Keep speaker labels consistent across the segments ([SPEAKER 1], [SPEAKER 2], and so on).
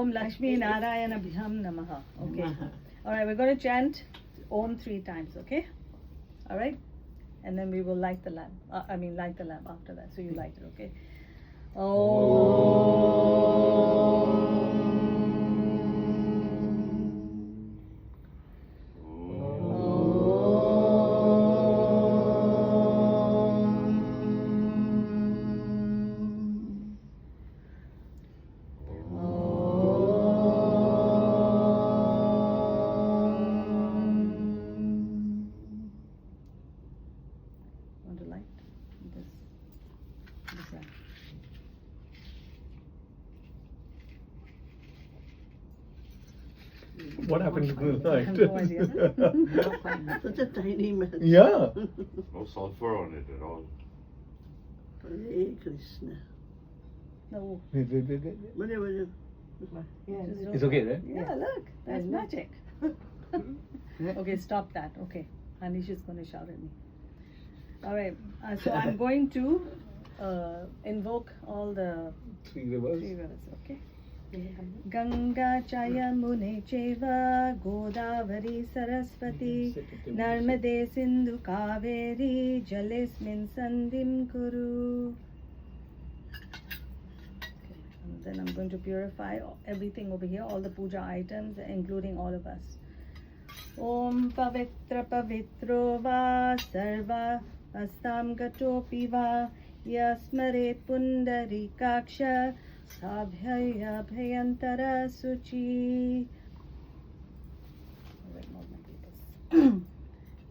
[SPEAKER 1] Om Lakshmi Narayanabhyam Namaha. Okay. Alright, we're going to chant Om 3 times, okay? Alright? And then we will light the lamp. Light the lamp after that. So you light it, okay? Want to light this lamp?
[SPEAKER 2] What happened to the
[SPEAKER 1] I have no idea.
[SPEAKER 2] light?
[SPEAKER 3] Such a tiny man.
[SPEAKER 2] Yeah.
[SPEAKER 4] No sulfur on it at all.
[SPEAKER 3] Hare Krishna.
[SPEAKER 1] No.
[SPEAKER 3] Whatever.
[SPEAKER 2] It's okay, right?
[SPEAKER 1] Yeah, look, that's magic. Okay, stop that. Okay, Anish is going to shout at me. All right, so I'm going to invoke all the
[SPEAKER 2] 3 rivers.
[SPEAKER 1] 3 rivers. Okay. Ganga Chaya Mune Cheva Godavari Saraswati Narmade Sindhu Kaveri Jalesmin Sandhim Kuru. And then I'm going to purify everything over here, all the puja items, including all of us. Om Pavitra Pavitro Va Sarva Astam Gatopi Va Yasmare Pundarikaksha Sabhyaya Bhayantara Suchi. I'll write more of my papers.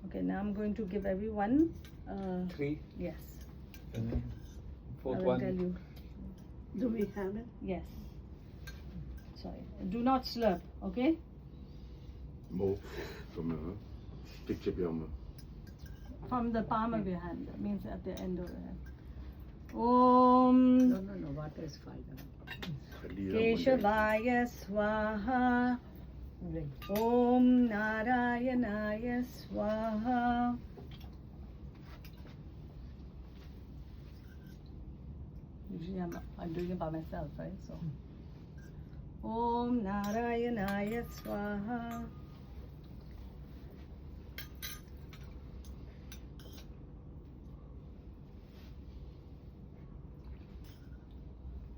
[SPEAKER 1] Okay, now I'm going to give everyone
[SPEAKER 2] 3.
[SPEAKER 1] yes.
[SPEAKER 2] And then
[SPEAKER 1] I
[SPEAKER 2] 4th
[SPEAKER 1] will
[SPEAKER 2] one.
[SPEAKER 1] tell you.
[SPEAKER 3] Do we have it?
[SPEAKER 1] Yes. Sorry. Do not slurp, okay?
[SPEAKER 4] Move from a picture beyond.
[SPEAKER 1] From the palm of your hand. That means at the end of your hand. Om
[SPEAKER 3] No, water is fine.
[SPEAKER 1] Keshavaya Swaha. Om Narayanaya Swaha. Usually I'm doing it by myself, right? So Om Narayanaya Swaha.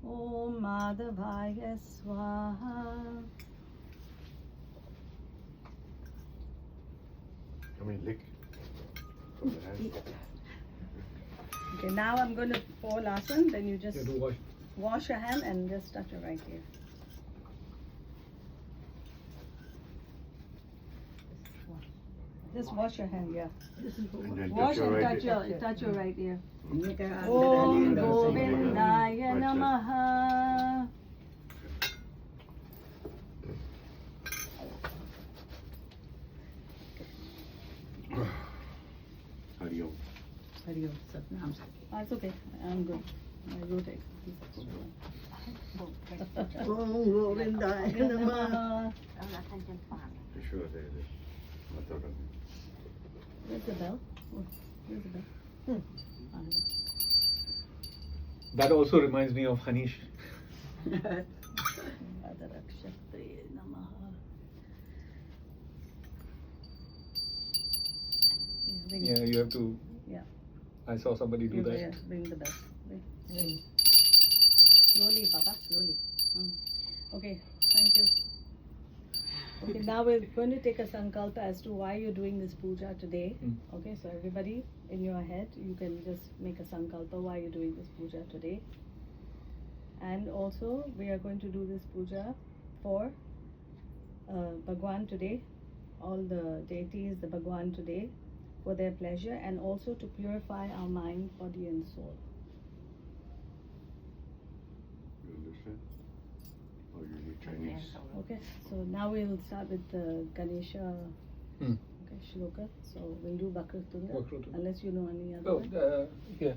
[SPEAKER 1] Om Madhavaya Swaha.
[SPEAKER 4] Come in, lick from the hand.
[SPEAKER 1] Okay, now I'm going to pour lasan, then you just
[SPEAKER 2] You have to wash.
[SPEAKER 1] wash your hand and just touch it right here. Just wash your hand, yeah.
[SPEAKER 4] And then
[SPEAKER 1] Wash
[SPEAKER 4] touch your
[SPEAKER 1] and
[SPEAKER 4] right
[SPEAKER 1] touch your right ear.
[SPEAKER 3] Om
[SPEAKER 1] Om Govindaya Namaha.
[SPEAKER 4] Hari Om.
[SPEAKER 1] Hari Om.
[SPEAKER 3] Satnam
[SPEAKER 1] That's okay. I'm good. I wrote it.
[SPEAKER 3] Om Govindaya Namaha.
[SPEAKER 4] Sure, there.
[SPEAKER 1] Where's the bell? Oh, where's the bell? Ah, yeah.
[SPEAKER 2] That also reminds me of Hanish.
[SPEAKER 1] Adarakshatri Namaha. Ring.
[SPEAKER 2] Yeah, you have to.
[SPEAKER 1] Yeah.
[SPEAKER 2] I saw somebody do that.
[SPEAKER 1] Yeah, ring the bell. Ring. Slowly, Papa, slowly. Okay, thank you. Okay, now we're going to take a sankalpa as to why you're doing this puja today. Okay, so everybody in your head, you can just make a sankalpa why you're doing this puja today. And also, we are going to do this puja for Bhagwan today, all the deities, the Bhagwan today, for their pleasure, and also to purify our mind, body and soul.
[SPEAKER 4] You understand? Or you need Chinese?
[SPEAKER 1] Okay, so now we'll start with the Ganesha
[SPEAKER 2] Hmm.
[SPEAKER 1] okay, shloka. So we'll do Vakratunga,
[SPEAKER 2] Vakratunga.
[SPEAKER 1] unless you know any other
[SPEAKER 2] Oh,
[SPEAKER 1] one.
[SPEAKER 2] yeah.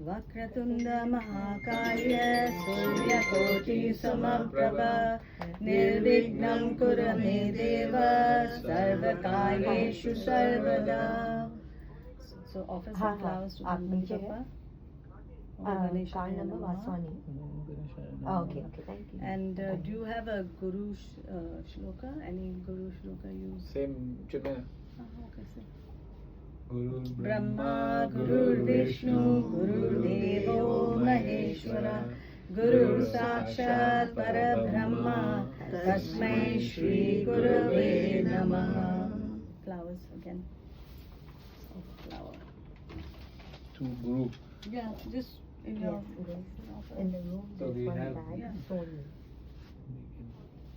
[SPEAKER 1] Vakratunda Mahakaya Suryakoti Samaprabha Nirvignam Kurame Deva Sarvakayeshu Sarvada. So offer some flowers to Ganpati Bappa. Ganesha
[SPEAKER 5] Card number
[SPEAKER 1] Namaha.
[SPEAKER 5] Vaswani. Oh, okay, thank you.
[SPEAKER 1] And do you have a Guru shloka? Any Guru shloka you?
[SPEAKER 2] Same Chinmaya.
[SPEAKER 1] Okay, sir.
[SPEAKER 2] Guru
[SPEAKER 1] Brahma, Guru Vishnu, Guru Devo Maheshwara, Guru Sakshat Parabrahma, Tasmai Shri Gurave Namaha. Flowers again. Oh, flower.
[SPEAKER 2] to Guru.
[SPEAKER 1] Yeah, just in
[SPEAKER 5] Yes,
[SPEAKER 1] your.
[SPEAKER 5] it is. In the room,
[SPEAKER 2] So
[SPEAKER 5] there's
[SPEAKER 2] we
[SPEAKER 5] one
[SPEAKER 2] have-
[SPEAKER 5] bag,
[SPEAKER 1] Yeah.
[SPEAKER 5] Sony.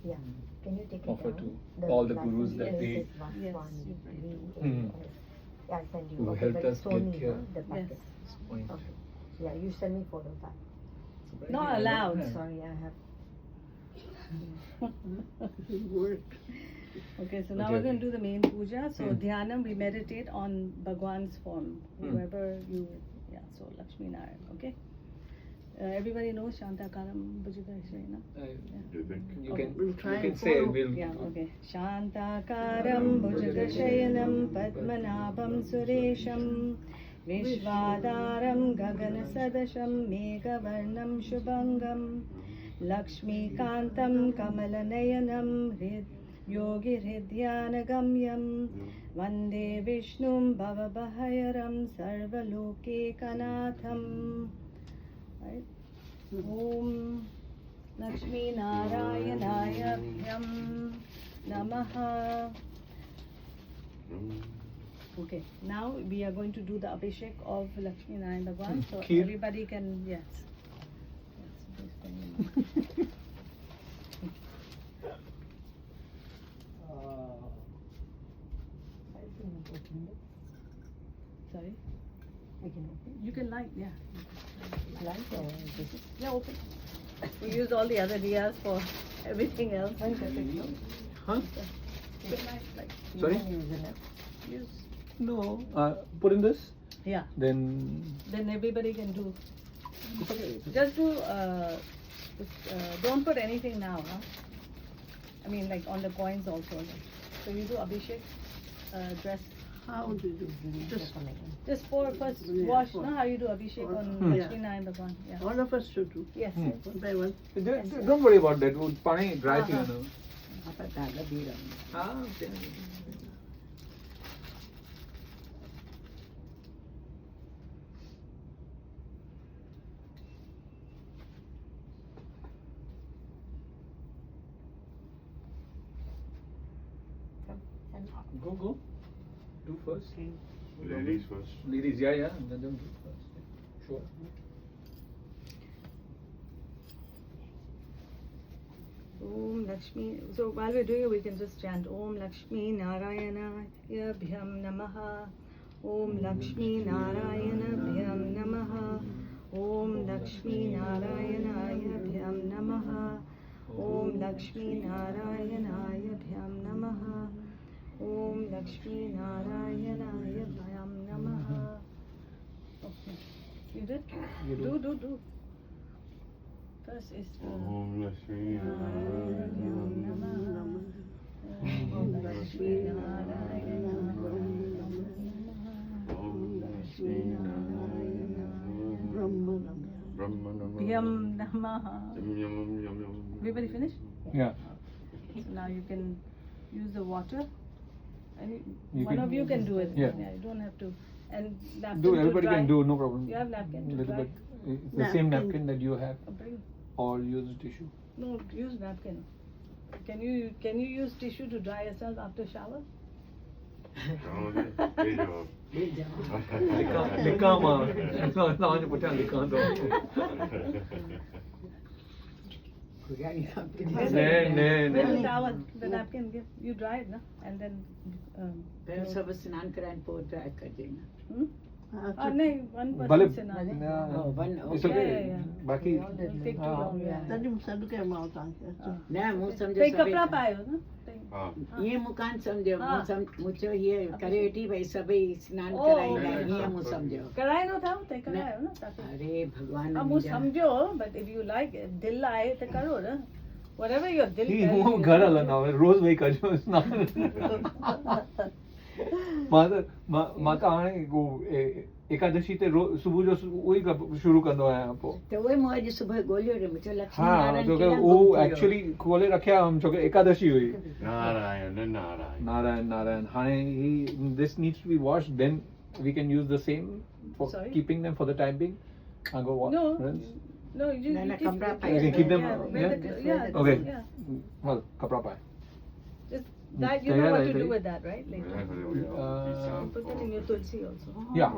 [SPEAKER 5] Yeah. Can you take it
[SPEAKER 2] Offer
[SPEAKER 5] down?
[SPEAKER 2] to all the
[SPEAKER 5] license
[SPEAKER 2] gurus that
[SPEAKER 5] plate
[SPEAKER 2] we-
[SPEAKER 5] is Vaswani,
[SPEAKER 1] Yes,
[SPEAKER 2] Hmm.
[SPEAKER 5] VAS. Yeah, I'll send you.
[SPEAKER 2] Who
[SPEAKER 5] Okay,
[SPEAKER 2] helped
[SPEAKER 5] but
[SPEAKER 2] us
[SPEAKER 5] Sony,
[SPEAKER 2] get here.
[SPEAKER 5] no, the packet.
[SPEAKER 1] Yes.
[SPEAKER 2] Point.
[SPEAKER 5] Okay. Yeah, you send me photo of that.
[SPEAKER 1] Not allowed.
[SPEAKER 2] Yeah.
[SPEAKER 5] Sorry, I have.
[SPEAKER 3] Work.
[SPEAKER 1] Okay, so now
[SPEAKER 2] Okay.
[SPEAKER 1] we're going to do the main puja. So
[SPEAKER 2] Hmm.
[SPEAKER 1] Dhyanam, we meditate on Bhagwan's form,
[SPEAKER 2] Hmm.
[SPEAKER 1] whoever you, yeah, so Lakshmi Narayan, okay? Everybody knows Shantakaram Bhujagashayana.
[SPEAKER 4] You think?
[SPEAKER 2] You can,
[SPEAKER 3] We'll try
[SPEAKER 2] you can
[SPEAKER 3] and
[SPEAKER 2] say
[SPEAKER 3] follow.
[SPEAKER 2] we'll.
[SPEAKER 1] Yeah, okay. Shantakaram Bhujagashyanam Padmanabham Suresham Vishwadaram Gaganasadasham Meghavarnam Shubhangam Lakshmikantam Kamalanayanam Yogi Hridyanagamyam Vande Vishnum Bhavabhayaram Sarvaloke Kanatham. Right? Om Lakshmi Narayana Bhyam Namaha. Okay, now we are going to do the Abhishek of Lakshmi Narayana Bhagwan. So
[SPEAKER 2] Kheer?
[SPEAKER 1] everybody can, yes. Yes, please bring it.
[SPEAKER 5] I can open it.
[SPEAKER 1] Sorry,
[SPEAKER 5] I can open
[SPEAKER 1] you can light, yeah.
[SPEAKER 5] it. Light or just.
[SPEAKER 1] Yeah, open. We use all the other diyas for everything else.
[SPEAKER 2] Huh?
[SPEAKER 1] Good night, like,
[SPEAKER 2] Sorry?
[SPEAKER 1] use.
[SPEAKER 2] No. Put in this.
[SPEAKER 1] Yeah,
[SPEAKER 2] Then.
[SPEAKER 1] then everybody can do. Just do, don't put anything now, huh? I mean, like on the coins also. So you do Abhishek, dress.
[SPEAKER 3] How do you do?
[SPEAKER 1] Just pour first,
[SPEAKER 3] Yeah,
[SPEAKER 1] wash,
[SPEAKER 3] pour.
[SPEAKER 1] no? How you do Abhishek on
[SPEAKER 3] Hmm.
[SPEAKER 1] Lakshmi Narayana Bhagwan? Yeah.
[SPEAKER 3] All of us should do,
[SPEAKER 1] Yes,
[SPEAKER 2] Hmm.
[SPEAKER 1] yes.
[SPEAKER 3] one by one.
[SPEAKER 2] Don't worry about that. Pani dry
[SPEAKER 1] Uh-huh.
[SPEAKER 2] thing, no? Ah, okay. Go. Do first.
[SPEAKER 4] Ladies first.
[SPEAKER 2] Ladies, yeah. Let them do first. Sure.
[SPEAKER 1] Om Lakshmi. So while we're doing it, we can just chant Om Lakshmi Narayana Bhyam Namaha. Om Lakshmi Narayana Bhyam Namaha. Om Lakshmi Narayana Bhyam Namaha. Om Lakshmi Narayana Bhyam Namaha. Om Lakshmi Narayana Bhyam Namaha. Okay. You did?
[SPEAKER 2] You do.
[SPEAKER 1] Do. First is
[SPEAKER 4] Om Lakshmi
[SPEAKER 1] Narayana Namaha. Om Lakshmi Narayana
[SPEAKER 4] Om Lakshmi Narayana Brahma
[SPEAKER 1] Bhyam Namaha.
[SPEAKER 4] Yum.
[SPEAKER 1] Everybody finished?
[SPEAKER 2] Yeah.
[SPEAKER 1] So now you can use the water. And
[SPEAKER 2] You
[SPEAKER 1] one
[SPEAKER 2] can-
[SPEAKER 1] of you can do it.
[SPEAKER 2] Yeah.
[SPEAKER 1] You don't have to. And napkin
[SPEAKER 2] Do
[SPEAKER 1] to
[SPEAKER 2] everybody
[SPEAKER 1] dry.
[SPEAKER 2] can do, no problem.
[SPEAKER 1] You have napkin to
[SPEAKER 2] Little
[SPEAKER 1] dry?
[SPEAKER 2] bit. It's the same
[SPEAKER 3] Napkin.
[SPEAKER 2] napkin that you have,
[SPEAKER 1] Bring.
[SPEAKER 2] or use tissue.
[SPEAKER 1] No, use napkin. Can you use tissue to dry yourself after shower?
[SPEAKER 2] Likam, no, I put on likam.
[SPEAKER 1] Where's
[SPEAKER 2] No.
[SPEAKER 1] the towel? The napkin, give. You dry it, no? And then.
[SPEAKER 6] पहले सब स्नान कराएं पोर dry कर देना
[SPEAKER 1] Hmm? नहीं, one
[SPEAKER 2] Bale,
[SPEAKER 1] person से ना.
[SPEAKER 6] Oh, one,
[SPEAKER 2] it's
[SPEAKER 6] okay.
[SPEAKER 2] okay.
[SPEAKER 1] Yeah.
[SPEAKER 2] Baki,
[SPEAKER 1] It'll take too long. Yeah.
[SPEAKER 3] Then you send के mouth on here.
[SPEAKER 6] ना मुंह समझो
[SPEAKER 1] कहीं
[SPEAKER 6] सब
[SPEAKER 1] कपड़ा
[SPEAKER 6] एक-
[SPEAKER 1] पायो ना?
[SPEAKER 6] ये मुकान समझो
[SPEAKER 1] हाँ।
[SPEAKER 6] मुझे ये करेटी भाई सभी स्नान
[SPEAKER 1] ओ,
[SPEAKER 6] कराएंगे
[SPEAKER 1] okay.
[SPEAKER 6] ये मुंह समझो
[SPEAKER 1] कराए ना था, ते करायो ना ताकि.
[SPEAKER 6] अरे भगवान
[SPEAKER 1] अब मुझ समझो, but if you like it, दिल आए तो करो ना. Whatever your दिल
[SPEAKER 2] he
[SPEAKER 1] tells
[SPEAKER 2] वो
[SPEAKER 1] you.
[SPEAKER 2] घर वाला ना रोज वही कर जो स्नान माता आने वो एकादशी ते रोज सुबह जो वही शुरू कंदो आहियां पोइ
[SPEAKER 6] तो वही मां अॼु सुबुह ॻोल्हियो रे मुंहिंजो लक्ष्मी
[SPEAKER 2] हाँ
[SPEAKER 6] नारायण
[SPEAKER 2] तो
[SPEAKER 6] केॾा
[SPEAKER 2] वो
[SPEAKER 6] गुम थी वियो।
[SPEAKER 2] एक्चुअली खोले रखिया हम छोके एकादशी हुई
[SPEAKER 4] Narayana, Narayana.
[SPEAKER 2] नारायण नारायण हाणे ही this needs to be wash then we can use the same for
[SPEAKER 1] Sorry?
[SPEAKER 2] Keeping them for the time being I go
[SPEAKER 1] No,
[SPEAKER 2] rinse
[SPEAKER 1] no, you
[SPEAKER 6] No, no,
[SPEAKER 1] keep,
[SPEAKER 6] कपड़ा
[SPEAKER 1] keep-
[SPEAKER 6] पाए.
[SPEAKER 2] You can keep them,
[SPEAKER 1] yeah,
[SPEAKER 2] yeah?
[SPEAKER 1] with the- yeah,
[SPEAKER 2] Okay.
[SPEAKER 1] yeah.
[SPEAKER 2] well कपड़ा पाए
[SPEAKER 1] Just that you know
[SPEAKER 2] Yeah,
[SPEAKER 1] what
[SPEAKER 2] right,
[SPEAKER 1] to do
[SPEAKER 2] right.
[SPEAKER 1] with that, right? Later. Put it in your tulsi also.
[SPEAKER 2] yeah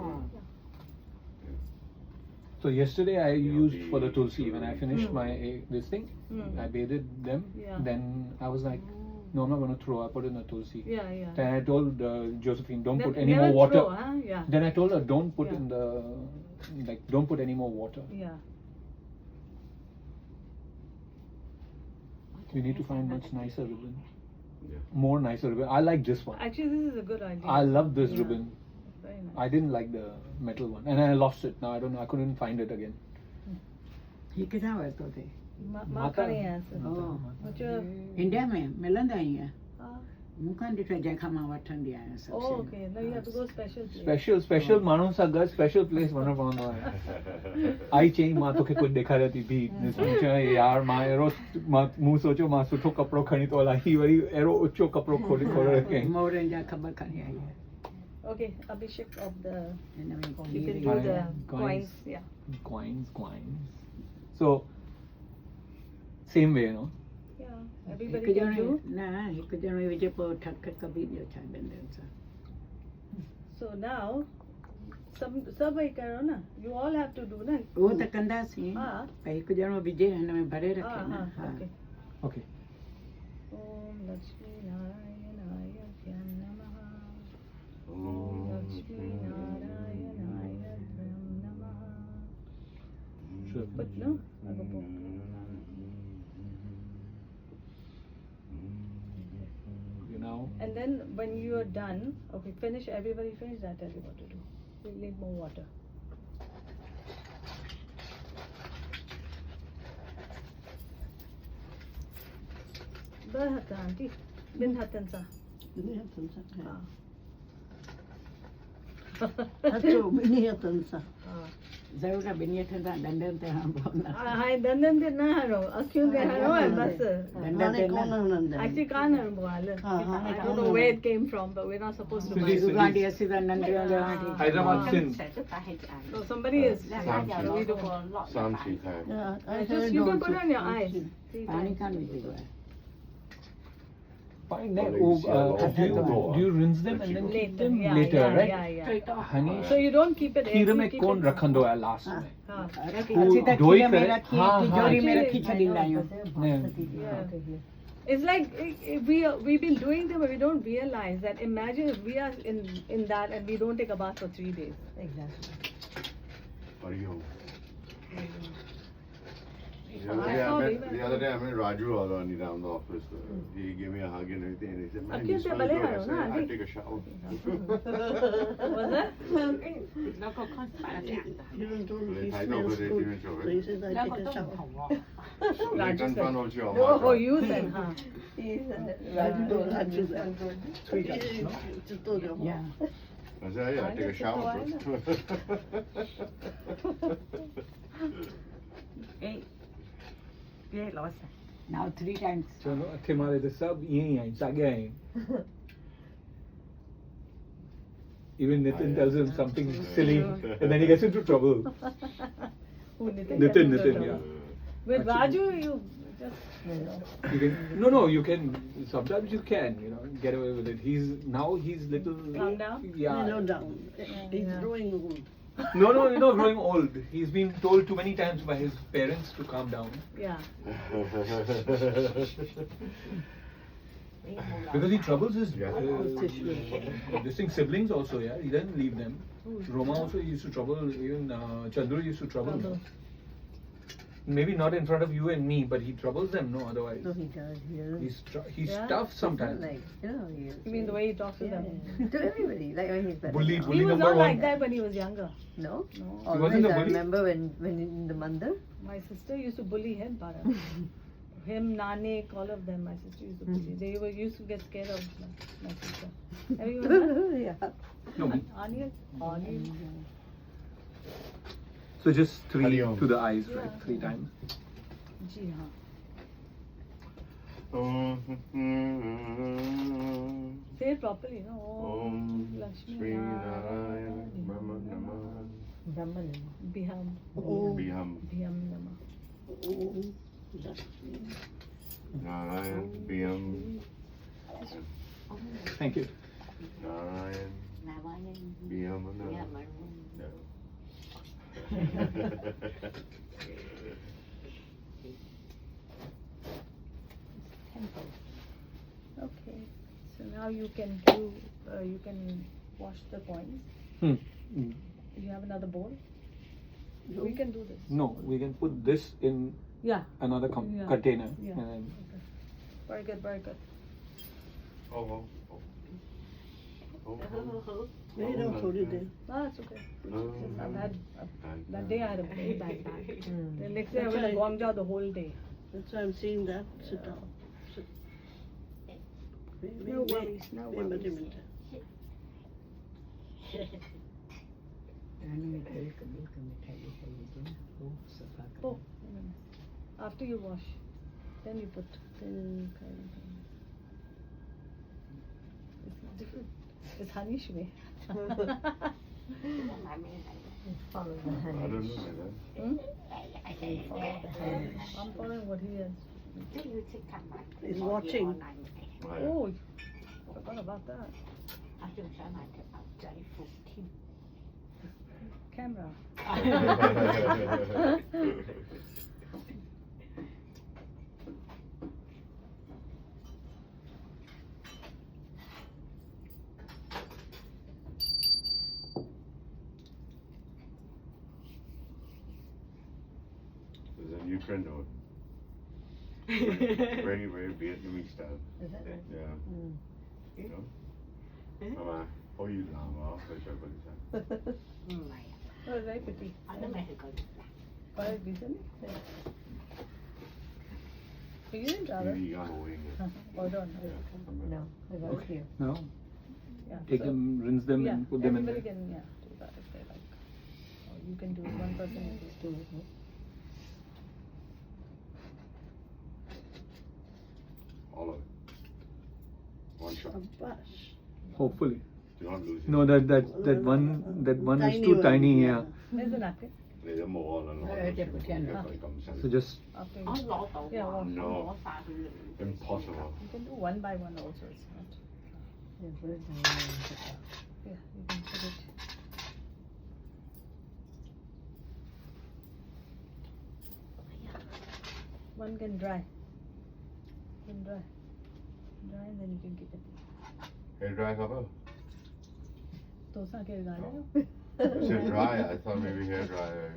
[SPEAKER 2] so yesterday I used for the tulsi when I finished my this thing
[SPEAKER 1] Hmm.
[SPEAKER 2] I bathed them
[SPEAKER 1] Yeah.
[SPEAKER 2] then I was like no I'm not going to throw I put it in the tulsi
[SPEAKER 1] Yeah, yeah.
[SPEAKER 2] then I told Josephine don't put
[SPEAKER 1] Ne-
[SPEAKER 2] any
[SPEAKER 1] never
[SPEAKER 2] more water
[SPEAKER 1] throw, huh? Yeah.
[SPEAKER 2] then I told her don't put
[SPEAKER 1] Yeah.
[SPEAKER 2] in the like don't put any more water
[SPEAKER 1] Yeah.
[SPEAKER 2] we need to find much nicer ribbon
[SPEAKER 4] Yeah.
[SPEAKER 2] more nicer ribbon I like this one
[SPEAKER 1] Actually, this is a good idea.
[SPEAKER 2] I love this
[SPEAKER 1] Yeah.
[SPEAKER 2] ribbon
[SPEAKER 1] Very nice.
[SPEAKER 2] I didn't like the metal one and I lost it now I don't know I couldn't find it again
[SPEAKER 6] ही किथां वरितो अथई?
[SPEAKER 1] मां खणी आयसि
[SPEAKER 6] Oh.
[SPEAKER 1] मुंहिंजो
[SPEAKER 6] India में मिलंदा ईअं
[SPEAKER 1] हा
[SPEAKER 6] मूं कान ॾिठो आहे, जंहिंखां मां वठंदी आहियां सभु
[SPEAKER 1] Oh,
[SPEAKER 6] शयूं।
[SPEAKER 1] okay. No, you have to go special place.
[SPEAKER 2] special माण्हुनि सां गॾु special place वञणो पवंदो आहे आई चई मां तोखे कुझु ॾेखारियां थी बी चयो यार मां अहिड़ो मूं सोचियो मां सुठो कपिड़ो खणी थो हलां ही वरी अहिड़ो ऊचो कपिड़ो खोले रखियईं
[SPEAKER 6] मोरनि जा ख़बर खणी आई आहे
[SPEAKER 1] Okay, Abhishek of the.
[SPEAKER 6] हिन में
[SPEAKER 1] You can
[SPEAKER 6] हीरे
[SPEAKER 1] do
[SPEAKER 2] Coins.
[SPEAKER 1] the coins. Yeah.
[SPEAKER 2] coins so same way no
[SPEAKER 1] Yeah.
[SPEAKER 6] हिकु
[SPEAKER 1] Everybody can
[SPEAKER 6] ॼणो
[SPEAKER 1] do.
[SPEAKER 6] न हिकु ॼणो विझे पोइ ठक कबी ॾियो छा बिंदियुनि सां
[SPEAKER 1] So now, सभई करो ना. You all have to do ना.
[SPEAKER 6] उहो त कंदासीं
[SPEAKER 1] हा.
[SPEAKER 6] पर हिकु ॼणो विझे हिन में भरे
[SPEAKER 1] हाँ
[SPEAKER 6] रखे न
[SPEAKER 1] हाँ.
[SPEAKER 6] हा
[SPEAKER 1] Okay.
[SPEAKER 2] okay
[SPEAKER 1] Om Lakshmi Narayanaaya Vyam Namaha. Om
[SPEAKER 4] Om
[SPEAKER 1] Lakshmi Narayanaaya Vyam Namaha.
[SPEAKER 2] sure
[SPEAKER 1] But no, I go book.
[SPEAKER 2] you know
[SPEAKER 1] And then when you are done, okay, finish, everybody finish, I'll tell you what to do. We'll need more water. ॿ हथ aunty ॿिनि हथनि सां हा
[SPEAKER 3] अचो ॿिनी हथनि सां
[SPEAKER 1] हा
[SPEAKER 6] ज़रूरु आहे ॿिनी हथनि सां ॾंडनि ते हणिबो न
[SPEAKER 1] हाणे दंदनि ते न हणो अखियुनि ते हणो ऐं बसि
[SPEAKER 6] ॾंडनि
[SPEAKER 3] हाणे
[SPEAKER 6] ते
[SPEAKER 3] कोन
[SPEAKER 6] न
[SPEAKER 3] हणंदा
[SPEAKER 1] Actually कान हणबो हाल
[SPEAKER 3] हा, हा,
[SPEAKER 1] I don't know where it came from but we're not supposed to buy it.
[SPEAKER 6] उगांडी असीं त नंढियूं
[SPEAKER 2] Hyderabad sin
[SPEAKER 1] No, somebody is
[SPEAKER 4] Samchi.
[SPEAKER 1] we do
[SPEAKER 4] Samchi type.
[SPEAKER 3] Yeah, I
[SPEAKER 1] just
[SPEAKER 3] heard
[SPEAKER 1] you can
[SPEAKER 3] also.
[SPEAKER 1] put it on your eyes 3
[SPEAKER 6] पाणी
[SPEAKER 1] times.
[SPEAKER 6] कान विझिबो आहे
[SPEAKER 2] fine
[SPEAKER 4] Well,
[SPEAKER 2] oh,
[SPEAKER 4] you see a lot of people go
[SPEAKER 2] do you
[SPEAKER 4] on.
[SPEAKER 2] rinse them and then keep
[SPEAKER 1] Later,
[SPEAKER 2] them
[SPEAKER 1] yeah,
[SPEAKER 2] later
[SPEAKER 1] yeah,
[SPEAKER 2] right
[SPEAKER 1] yeah, yeah.
[SPEAKER 2] honey
[SPEAKER 1] So you don't keep it
[SPEAKER 2] खीर में
[SPEAKER 1] keep
[SPEAKER 2] कौन
[SPEAKER 1] it-
[SPEAKER 2] रखंदो आहे last में
[SPEAKER 1] हाँ.
[SPEAKER 6] असीं त
[SPEAKER 2] धोई
[SPEAKER 6] खीर में
[SPEAKER 2] करे-
[SPEAKER 6] रखी
[SPEAKER 2] हा, हा.
[SPEAKER 6] तिजोरी में रखी
[SPEAKER 1] Actually,
[SPEAKER 6] छॾींदा आहियूं
[SPEAKER 1] It's like we've been doing them, but we don't realize that. Imagine if we are in that and we don't take a bath for 3 days.
[SPEAKER 5] Exactly.
[SPEAKER 4] Hariom.
[SPEAKER 1] I saw
[SPEAKER 4] The other day I met Raju Alani down the office. He gave me a hug and everything, and he said, "Man, you
[SPEAKER 1] Akhil se
[SPEAKER 4] smell
[SPEAKER 1] bale
[SPEAKER 4] good." I
[SPEAKER 1] hayo
[SPEAKER 4] said,
[SPEAKER 1] na,
[SPEAKER 4] "I'll
[SPEAKER 1] Andy."
[SPEAKER 4] take a shower."
[SPEAKER 1] Was that?
[SPEAKER 3] Even though he
[SPEAKER 4] I know,
[SPEAKER 3] smells
[SPEAKER 4] but it
[SPEAKER 3] good.
[SPEAKER 4] even show
[SPEAKER 3] So
[SPEAKER 4] it.
[SPEAKER 3] he says, I take a shower.
[SPEAKER 4] Like, confirm also your
[SPEAKER 1] Oh,
[SPEAKER 4] mother.
[SPEAKER 1] you said, huh?
[SPEAKER 3] Raju said.
[SPEAKER 2] Three times, no?
[SPEAKER 3] Just told him.
[SPEAKER 6] Yeah.
[SPEAKER 4] I said, "Yeah, take a shower first."
[SPEAKER 6] Now 3 times.
[SPEAKER 2] चलो अथे मारे तो सब यही आए सागे आए even Nitin tells him something silly and then he gets into trouble
[SPEAKER 1] Who,
[SPEAKER 2] Nitin yeah
[SPEAKER 1] With Raju, you just.
[SPEAKER 2] you can no you can sometimes you can get away with it he's little
[SPEAKER 1] Calm down?
[SPEAKER 2] yeah
[SPEAKER 3] Mellow down. He's growing old.
[SPEAKER 2] no you're not growing old he's been told too many times by his parents to calm down
[SPEAKER 1] Yeah.
[SPEAKER 2] because he troubles his
[SPEAKER 4] Yeah.
[SPEAKER 2] distinct siblings also yeah he doesn't leave them Roma also used to trouble even Chandru used to trouble
[SPEAKER 1] Trouble.
[SPEAKER 2] maybe not in front of you and me but he troubles them no otherwise
[SPEAKER 5] No, he does.
[SPEAKER 2] he's
[SPEAKER 1] Yeah?
[SPEAKER 2] tough sometimes
[SPEAKER 5] Like, he is.
[SPEAKER 1] You mean the way he talks to them?
[SPEAKER 5] To everybody. Like when he's better
[SPEAKER 2] Bully,
[SPEAKER 5] now.
[SPEAKER 2] bully.
[SPEAKER 1] He was
[SPEAKER 2] number
[SPEAKER 1] not
[SPEAKER 2] one.
[SPEAKER 1] like that when he was younger.
[SPEAKER 5] No?
[SPEAKER 1] No.
[SPEAKER 5] Always,
[SPEAKER 2] wasn't a
[SPEAKER 5] I
[SPEAKER 2] bully?
[SPEAKER 5] remember when in the Mandir.
[SPEAKER 1] My sister used to bully him, Para. Him, Nanek, all of them, my sister used to bully. They used to get scared of my sister. Have you heard that?
[SPEAKER 5] Yeah.
[SPEAKER 2] no
[SPEAKER 1] Anil?
[SPEAKER 2] So just 3
[SPEAKER 4] Hari Om.
[SPEAKER 2] to the eyes,
[SPEAKER 1] Yeah.
[SPEAKER 2] right? 3 times.
[SPEAKER 1] जी हाँ. Say it properly, no?
[SPEAKER 4] Om
[SPEAKER 1] Lakshmi
[SPEAKER 4] Shri Narayana Brahma Namah
[SPEAKER 5] Brahman.
[SPEAKER 1] Biham.
[SPEAKER 4] Biham
[SPEAKER 1] Biham Nama.
[SPEAKER 3] Om Lakshmi.
[SPEAKER 4] Narayan Biham
[SPEAKER 2] Thank you.
[SPEAKER 4] Narayan Biham Namah.
[SPEAKER 1] Okay. So now you can do. You can wash the coins.
[SPEAKER 2] Hmm. Mm.
[SPEAKER 1] You have another bowl.
[SPEAKER 3] No.
[SPEAKER 1] We can do this.
[SPEAKER 2] No, we can put this in
[SPEAKER 1] Yeah.
[SPEAKER 2] another
[SPEAKER 1] Yeah.
[SPEAKER 2] container.
[SPEAKER 1] Yeah.
[SPEAKER 2] And then
[SPEAKER 1] Okay. Very good. Very good.
[SPEAKER 4] Oh.
[SPEAKER 3] Maybe don't hold it there.
[SPEAKER 1] No, it's okay. Just I've had that day I had a very bad back. The next day I
[SPEAKER 3] That's
[SPEAKER 1] went to
[SPEAKER 3] right.
[SPEAKER 1] Guangzhou the whole day.
[SPEAKER 3] That's why I'm saying that. Sit down. Sit.
[SPEAKER 1] No worries. No
[SPEAKER 3] Wait a
[SPEAKER 1] worries.
[SPEAKER 3] minute.
[SPEAKER 1] Oh, after you wash, then you put. Then it's different. It's Hanish way.
[SPEAKER 5] Follow the
[SPEAKER 4] I
[SPEAKER 5] honey.
[SPEAKER 4] don't know that.
[SPEAKER 1] Hmm?
[SPEAKER 5] Follow the honey.
[SPEAKER 1] I'm following what he has.
[SPEAKER 3] He's watching.
[SPEAKER 1] Oh, forgot about that. Camera.
[SPEAKER 4] There's a new trend on. Very, very Vietnamese style.
[SPEAKER 5] Is that right?
[SPEAKER 4] Yeah.
[SPEAKER 5] Mm.
[SPEAKER 4] You know? Mama, oh, you lama,
[SPEAKER 1] Oh, very pretty. Quite decent. You didn't rather. Hold on.
[SPEAKER 5] No, I got it here.
[SPEAKER 2] no,
[SPEAKER 1] Yeah.
[SPEAKER 2] take
[SPEAKER 1] so-
[SPEAKER 2] them, rinse them,
[SPEAKER 1] yeah,
[SPEAKER 2] and put them in
[SPEAKER 1] everybody
[SPEAKER 2] there.
[SPEAKER 1] can do that if they like. Or you can do it. One person can just do it.
[SPEAKER 4] All of it. One shot.
[SPEAKER 3] Abash.
[SPEAKER 2] Hopefully.
[SPEAKER 4] Do not lose it.
[SPEAKER 2] No, that one is
[SPEAKER 3] Tiny
[SPEAKER 2] too
[SPEAKER 3] one,
[SPEAKER 2] tiny.
[SPEAKER 3] yeah.
[SPEAKER 2] Yeah.
[SPEAKER 1] Where's the napkin?
[SPEAKER 4] There's more than
[SPEAKER 2] So just
[SPEAKER 1] After you. Yeah, wash.
[SPEAKER 4] No. Impossible.
[SPEAKER 1] You can do one by one also. It's not.
[SPEAKER 5] The birds are all in the cup.
[SPEAKER 1] Yeah, you can put it. One can dry. Can dry. Dry and then you can keep it.
[SPEAKER 4] Hair dry cover?
[SPEAKER 1] Dosa ke gaale.
[SPEAKER 4] You said dry, I thought maybe hair dryer.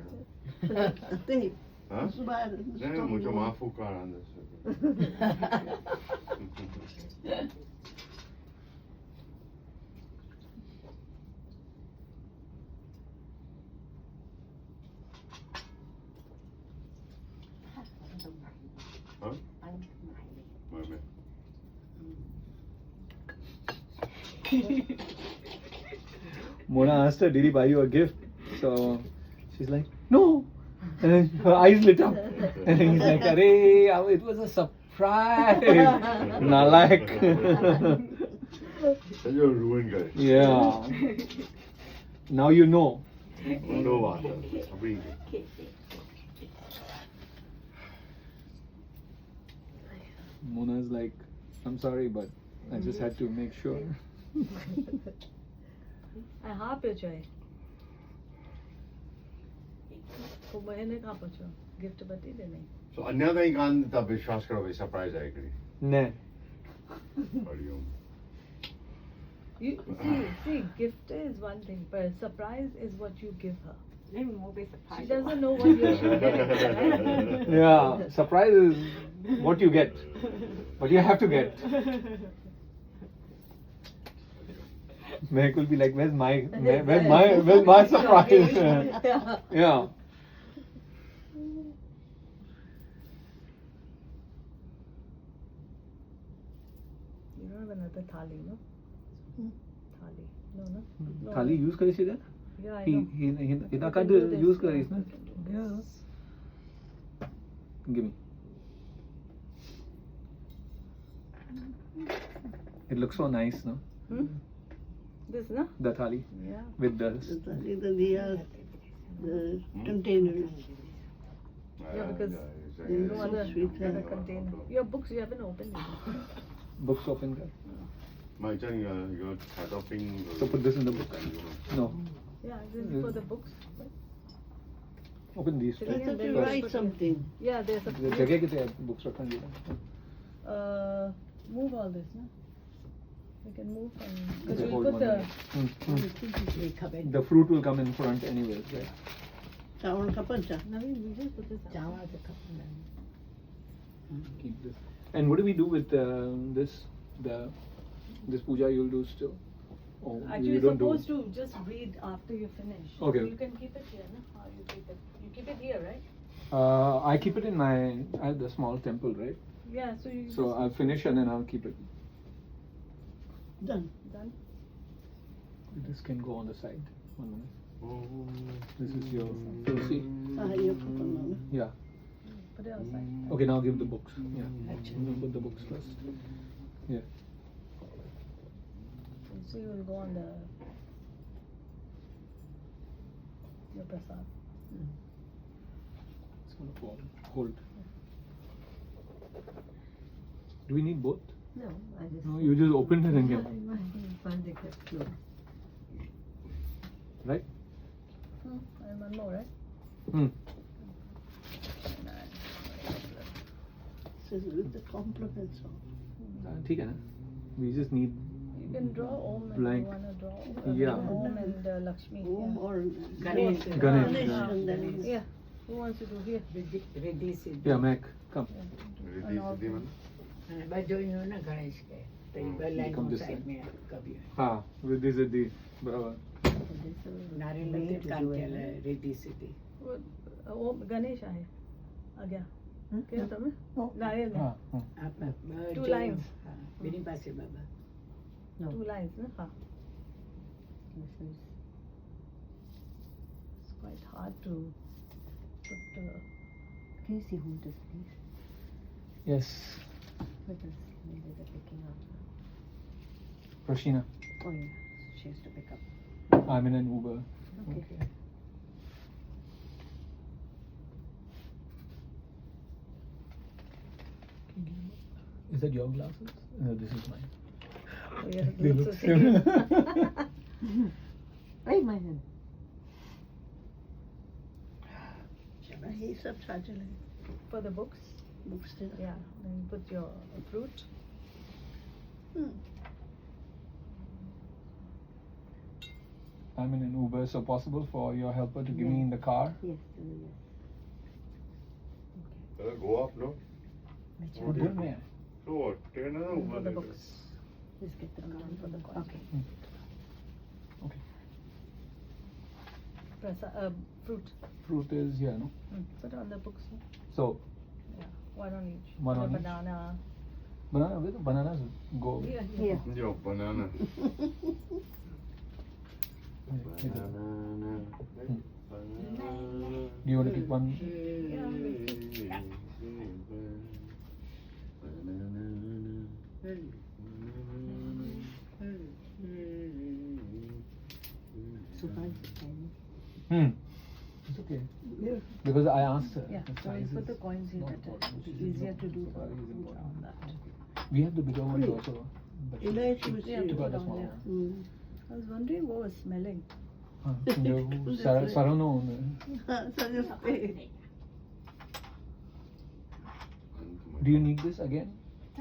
[SPEAKER 3] Think.
[SPEAKER 4] Huh?
[SPEAKER 3] Subhan.
[SPEAKER 4] No, mucho más azúcar on this. Huh? Wait a minute.
[SPEAKER 2] Mona asked her, "Did he buy you a gift?" So she's like, "No." And then her eyes lit up. And he's like, "Arey, it was a surprise." Nalak.
[SPEAKER 4] You're a ruined guy.
[SPEAKER 2] Yeah. Now you know.
[SPEAKER 4] No water. Abhi.
[SPEAKER 2] Mona's like, "I'm sorry, but I just had to make sure."
[SPEAKER 1] I have your joy. तो मैंने कहाँ पूछा gift बती दे नहीं
[SPEAKER 4] So another thing on the Vishwas karo bhai surprise hai kari.
[SPEAKER 2] Nah.
[SPEAKER 4] Hariom.
[SPEAKER 1] you see gift is one thing but surprise is what you give her she doesn't know what you're getting right?
[SPEAKER 2] Yeah, surprise is what you get, but you have to get. Mehak will be like, where's my surprise? Yeah.
[SPEAKER 1] You don't have another thali, no? Thali. No, no? No.
[SPEAKER 2] Thali use kari si there?
[SPEAKER 1] Yeah, I
[SPEAKER 2] He
[SPEAKER 1] know.
[SPEAKER 2] ina
[SPEAKER 1] You
[SPEAKER 2] kad
[SPEAKER 1] can do this,
[SPEAKER 2] use
[SPEAKER 1] yeah,
[SPEAKER 2] kari
[SPEAKER 1] you
[SPEAKER 2] isme.
[SPEAKER 1] can do this.
[SPEAKER 2] Give me. It looks so nice, no?
[SPEAKER 1] Hmm? This, no?
[SPEAKER 2] The thali
[SPEAKER 1] Yeah.
[SPEAKER 2] with the
[SPEAKER 3] The diyas, the containers.
[SPEAKER 1] Yeah, because
[SPEAKER 3] They
[SPEAKER 1] no
[SPEAKER 3] so
[SPEAKER 1] other,
[SPEAKER 3] sweet,
[SPEAKER 1] other
[SPEAKER 3] huh?
[SPEAKER 1] container. Your books you haven't opened it.
[SPEAKER 2] books open kar.
[SPEAKER 4] My turn, you're topping.
[SPEAKER 2] So put this in the book. No,
[SPEAKER 1] Yeah, this is for the books.
[SPEAKER 2] open these two.
[SPEAKER 3] I thought you
[SPEAKER 1] First.
[SPEAKER 3] write something.
[SPEAKER 1] Yeah, there's a
[SPEAKER 2] जगह कितने है books रखने के लिए?
[SPEAKER 1] move all this, no? We can move and because
[SPEAKER 2] Okay,
[SPEAKER 1] we
[SPEAKER 2] hold
[SPEAKER 1] put
[SPEAKER 2] one
[SPEAKER 1] the
[SPEAKER 2] minute. The fruit will come in front anyways, right?
[SPEAKER 3] Chawal ka pancha.
[SPEAKER 1] Naveen, we just put this down.
[SPEAKER 6] चावल से खपना
[SPEAKER 2] Keep this. And what do we do with this? This puja you'll do still? Oh,
[SPEAKER 1] Actually,
[SPEAKER 2] you
[SPEAKER 1] you're
[SPEAKER 2] don't
[SPEAKER 1] supposed
[SPEAKER 2] do.
[SPEAKER 1] to just read after you finish.
[SPEAKER 2] Okay.
[SPEAKER 1] You can keep it here, no? How you keep it? You keep it here, right?
[SPEAKER 2] I keep it in my the small temple, right?
[SPEAKER 1] Yeah. So you.
[SPEAKER 2] So I'll finish and then I'll keep it.
[SPEAKER 3] Done.
[SPEAKER 1] Done.
[SPEAKER 2] This can go on the side. 1 minute. This is your tulsi.
[SPEAKER 3] You put them on.
[SPEAKER 2] Yeah.
[SPEAKER 1] Put it outside.
[SPEAKER 2] Okay, now give the books. Yeah. Actually, put the books first. Yeah.
[SPEAKER 1] So you will go on the. Your prasad.
[SPEAKER 2] It's gonna fall. Hold. Do we need both?
[SPEAKER 5] No, I just.
[SPEAKER 2] No, you just opened it and
[SPEAKER 5] I
[SPEAKER 2] give.
[SPEAKER 5] find it kept closed.
[SPEAKER 2] Right?
[SPEAKER 1] And one more, right?
[SPEAKER 2] Hmm.
[SPEAKER 3] Says with the compliments on.
[SPEAKER 2] ठीक है ना? We just need
[SPEAKER 1] You can draw Om if
[SPEAKER 2] Blank.
[SPEAKER 1] you want to draw.
[SPEAKER 2] Yeah.
[SPEAKER 1] Om and Lakshmi.
[SPEAKER 3] Om
[SPEAKER 1] Yeah.
[SPEAKER 3] or
[SPEAKER 6] Ganesh.
[SPEAKER 2] Ganesh.
[SPEAKER 3] and then
[SPEAKER 1] Yeah. Who wants to do here?
[SPEAKER 6] Riddhi Siddhi
[SPEAKER 2] Yeah, Mac, come.
[SPEAKER 1] And all
[SPEAKER 4] Siddhi man.
[SPEAKER 6] बस जो इन्होंने ना गणेश के तो ये बस line
[SPEAKER 2] Come this
[SPEAKER 6] side
[SPEAKER 2] side.
[SPEAKER 6] में है, कभी
[SPEAKER 2] हाँ, Riddhi Siddhi. बराबर.
[SPEAKER 6] नारियल लते कान के रिद्धि सिद्धि
[SPEAKER 1] Om Ganesh आहे. आ गया. क्या था मैं?
[SPEAKER 5] No.
[SPEAKER 1] नारियल है.
[SPEAKER 2] हाँ, हाँ.
[SPEAKER 6] आप
[SPEAKER 1] Two lines.
[SPEAKER 6] मेरी पास है बाबा
[SPEAKER 5] No.
[SPEAKER 1] 2 lines, no? हाँ.
[SPEAKER 5] This is.
[SPEAKER 1] It's quite hard to put.
[SPEAKER 5] Can you see who this please?
[SPEAKER 2] Yes.
[SPEAKER 5] Because maybe they're picking up.
[SPEAKER 2] Prashina.
[SPEAKER 5] Oh yeah, she has to pick up.
[SPEAKER 2] I'm in an Uber.
[SPEAKER 5] Okay.
[SPEAKER 2] Is that your glasses? No, this is mine.
[SPEAKER 1] Oh, yeah,
[SPEAKER 2] They
[SPEAKER 1] looks
[SPEAKER 2] look
[SPEAKER 1] the same.
[SPEAKER 5] Right, my hand.
[SPEAKER 3] he sab saajal hai.
[SPEAKER 1] For the books,
[SPEAKER 3] Books there.
[SPEAKER 1] yeah. Then you put your fruit.
[SPEAKER 2] I'm in an Uber, so possible for your helper to give me in the car?
[SPEAKER 5] Yes, yes.
[SPEAKER 4] Go up, no?
[SPEAKER 2] वो दूर में है.
[SPEAKER 4] So what? Take another
[SPEAKER 1] For
[SPEAKER 4] Uber
[SPEAKER 1] the
[SPEAKER 4] later.
[SPEAKER 1] books.
[SPEAKER 5] Just get the
[SPEAKER 1] And for the coin.
[SPEAKER 5] Okay.
[SPEAKER 2] Okay.
[SPEAKER 1] Fruit.
[SPEAKER 2] Fruit is here, no?
[SPEAKER 1] Put on the books. No?
[SPEAKER 2] So,
[SPEAKER 1] Yeah. One on each.
[SPEAKER 2] One
[SPEAKER 1] Put
[SPEAKER 2] on
[SPEAKER 1] a
[SPEAKER 2] each?
[SPEAKER 1] banana.
[SPEAKER 2] banana, where the bananas go?
[SPEAKER 1] Here.
[SPEAKER 5] Here.
[SPEAKER 4] Yo, banana.
[SPEAKER 2] Banana. Do you want to pick one?
[SPEAKER 5] Surprise is tiny.
[SPEAKER 2] It's okay. Because I asked her.
[SPEAKER 1] Yeah.
[SPEAKER 2] the
[SPEAKER 1] So you
[SPEAKER 2] size
[SPEAKER 1] put the
[SPEAKER 2] is
[SPEAKER 1] coins here.
[SPEAKER 2] not
[SPEAKER 1] That
[SPEAKER 2] important.
[SPEAKER 1] it'll be easier to do the
[SPEAKER 2] Size is
[SPEAKER 1] fruit
[SPEAKER 2] important.
[SPEAKER 1] on that.
[SPEAKER 2] We have the bigger ones also. But
[SPEAKER 3] Elaichi
[SPEAKER 2] she
[SPEAKER 3] was
[SPEAKER 1] Yeah,
[SPEAKER 3] here.
[SPEAKER 2] took
[SPEAKER 1] put
[SPEAKER 2] out the
[SPEAKER 1] on
[SPEAKER 2] small
[SPEAKER 1] there.
[SPEAKER 2] one.
[SPEAKER 1] I was wondering what was smelling.
[SPEAKER 2] Sarano.
[SPEAKER 3] So just stay.
[SPEAKER 2] Do you need this again?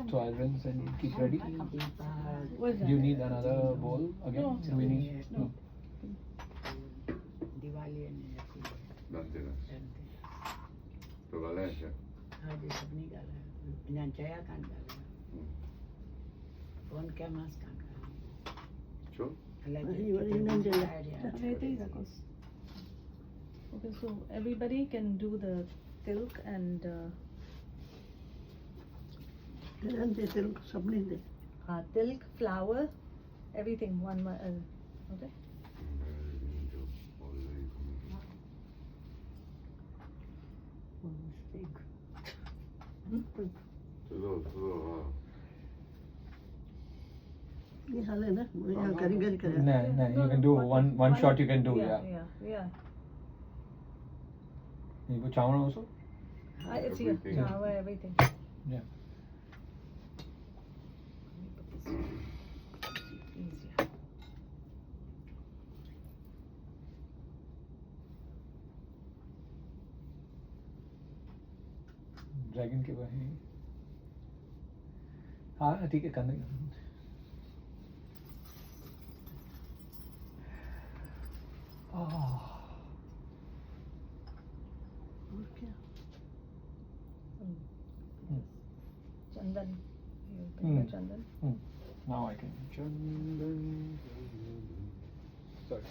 [SPEAKER 2] So I'll rinse and keep ready.
[SPEAKER 1] What's
[SPEAKER 2] Do you need another bowl again?
[SPEAKER 1] No.
[SPEAKER 2] Do we need? No.
[SPEAKER 6] Diwali
[SPEAKER 4] Danteras. तो गाला है क्या?
[SPEAKER 6] हाँ जी सब नहीं गाला है जानचाया कान गाला है कौन क्या मास कान गाला
[SPEAKER 4] Sure.
[SPEAKER 6] अलग
[SPEAKER 3] You are in Angela.
[SPEAKER 1] Okay, so everybody can do the tilk and
[SPEAKER 3] And they tell sabni de.
[SPEAKER 1] tilk, flour, everything. Okay.
[SPEAKER 4] चलो चलो हाँ
[SPEAKER 3] ये हाल है ना मुझे यहाँ करी करी करे
[SPEAKER 2] No, no, you can do one shot. You can do, yeah.
[SPEAKER 1] Yeah.
[SPEAKER 2] You put chawal also.
[SPEAKER 1] It's here.
[SPEAKER 4] Everything.
[SPEAKER 1] Java, everything.
[SPEAKER 2] Yeah.
[SPEAKER 1] Easier.
[SPEAKER 2] Dragon के बारे में. हाँ ठीक है करने.
[SPEAKER 3] और क्या
[SPEAKER 1] Chandan. You think of Chandan?
[SPEAKER 2] Now I can. Sorry.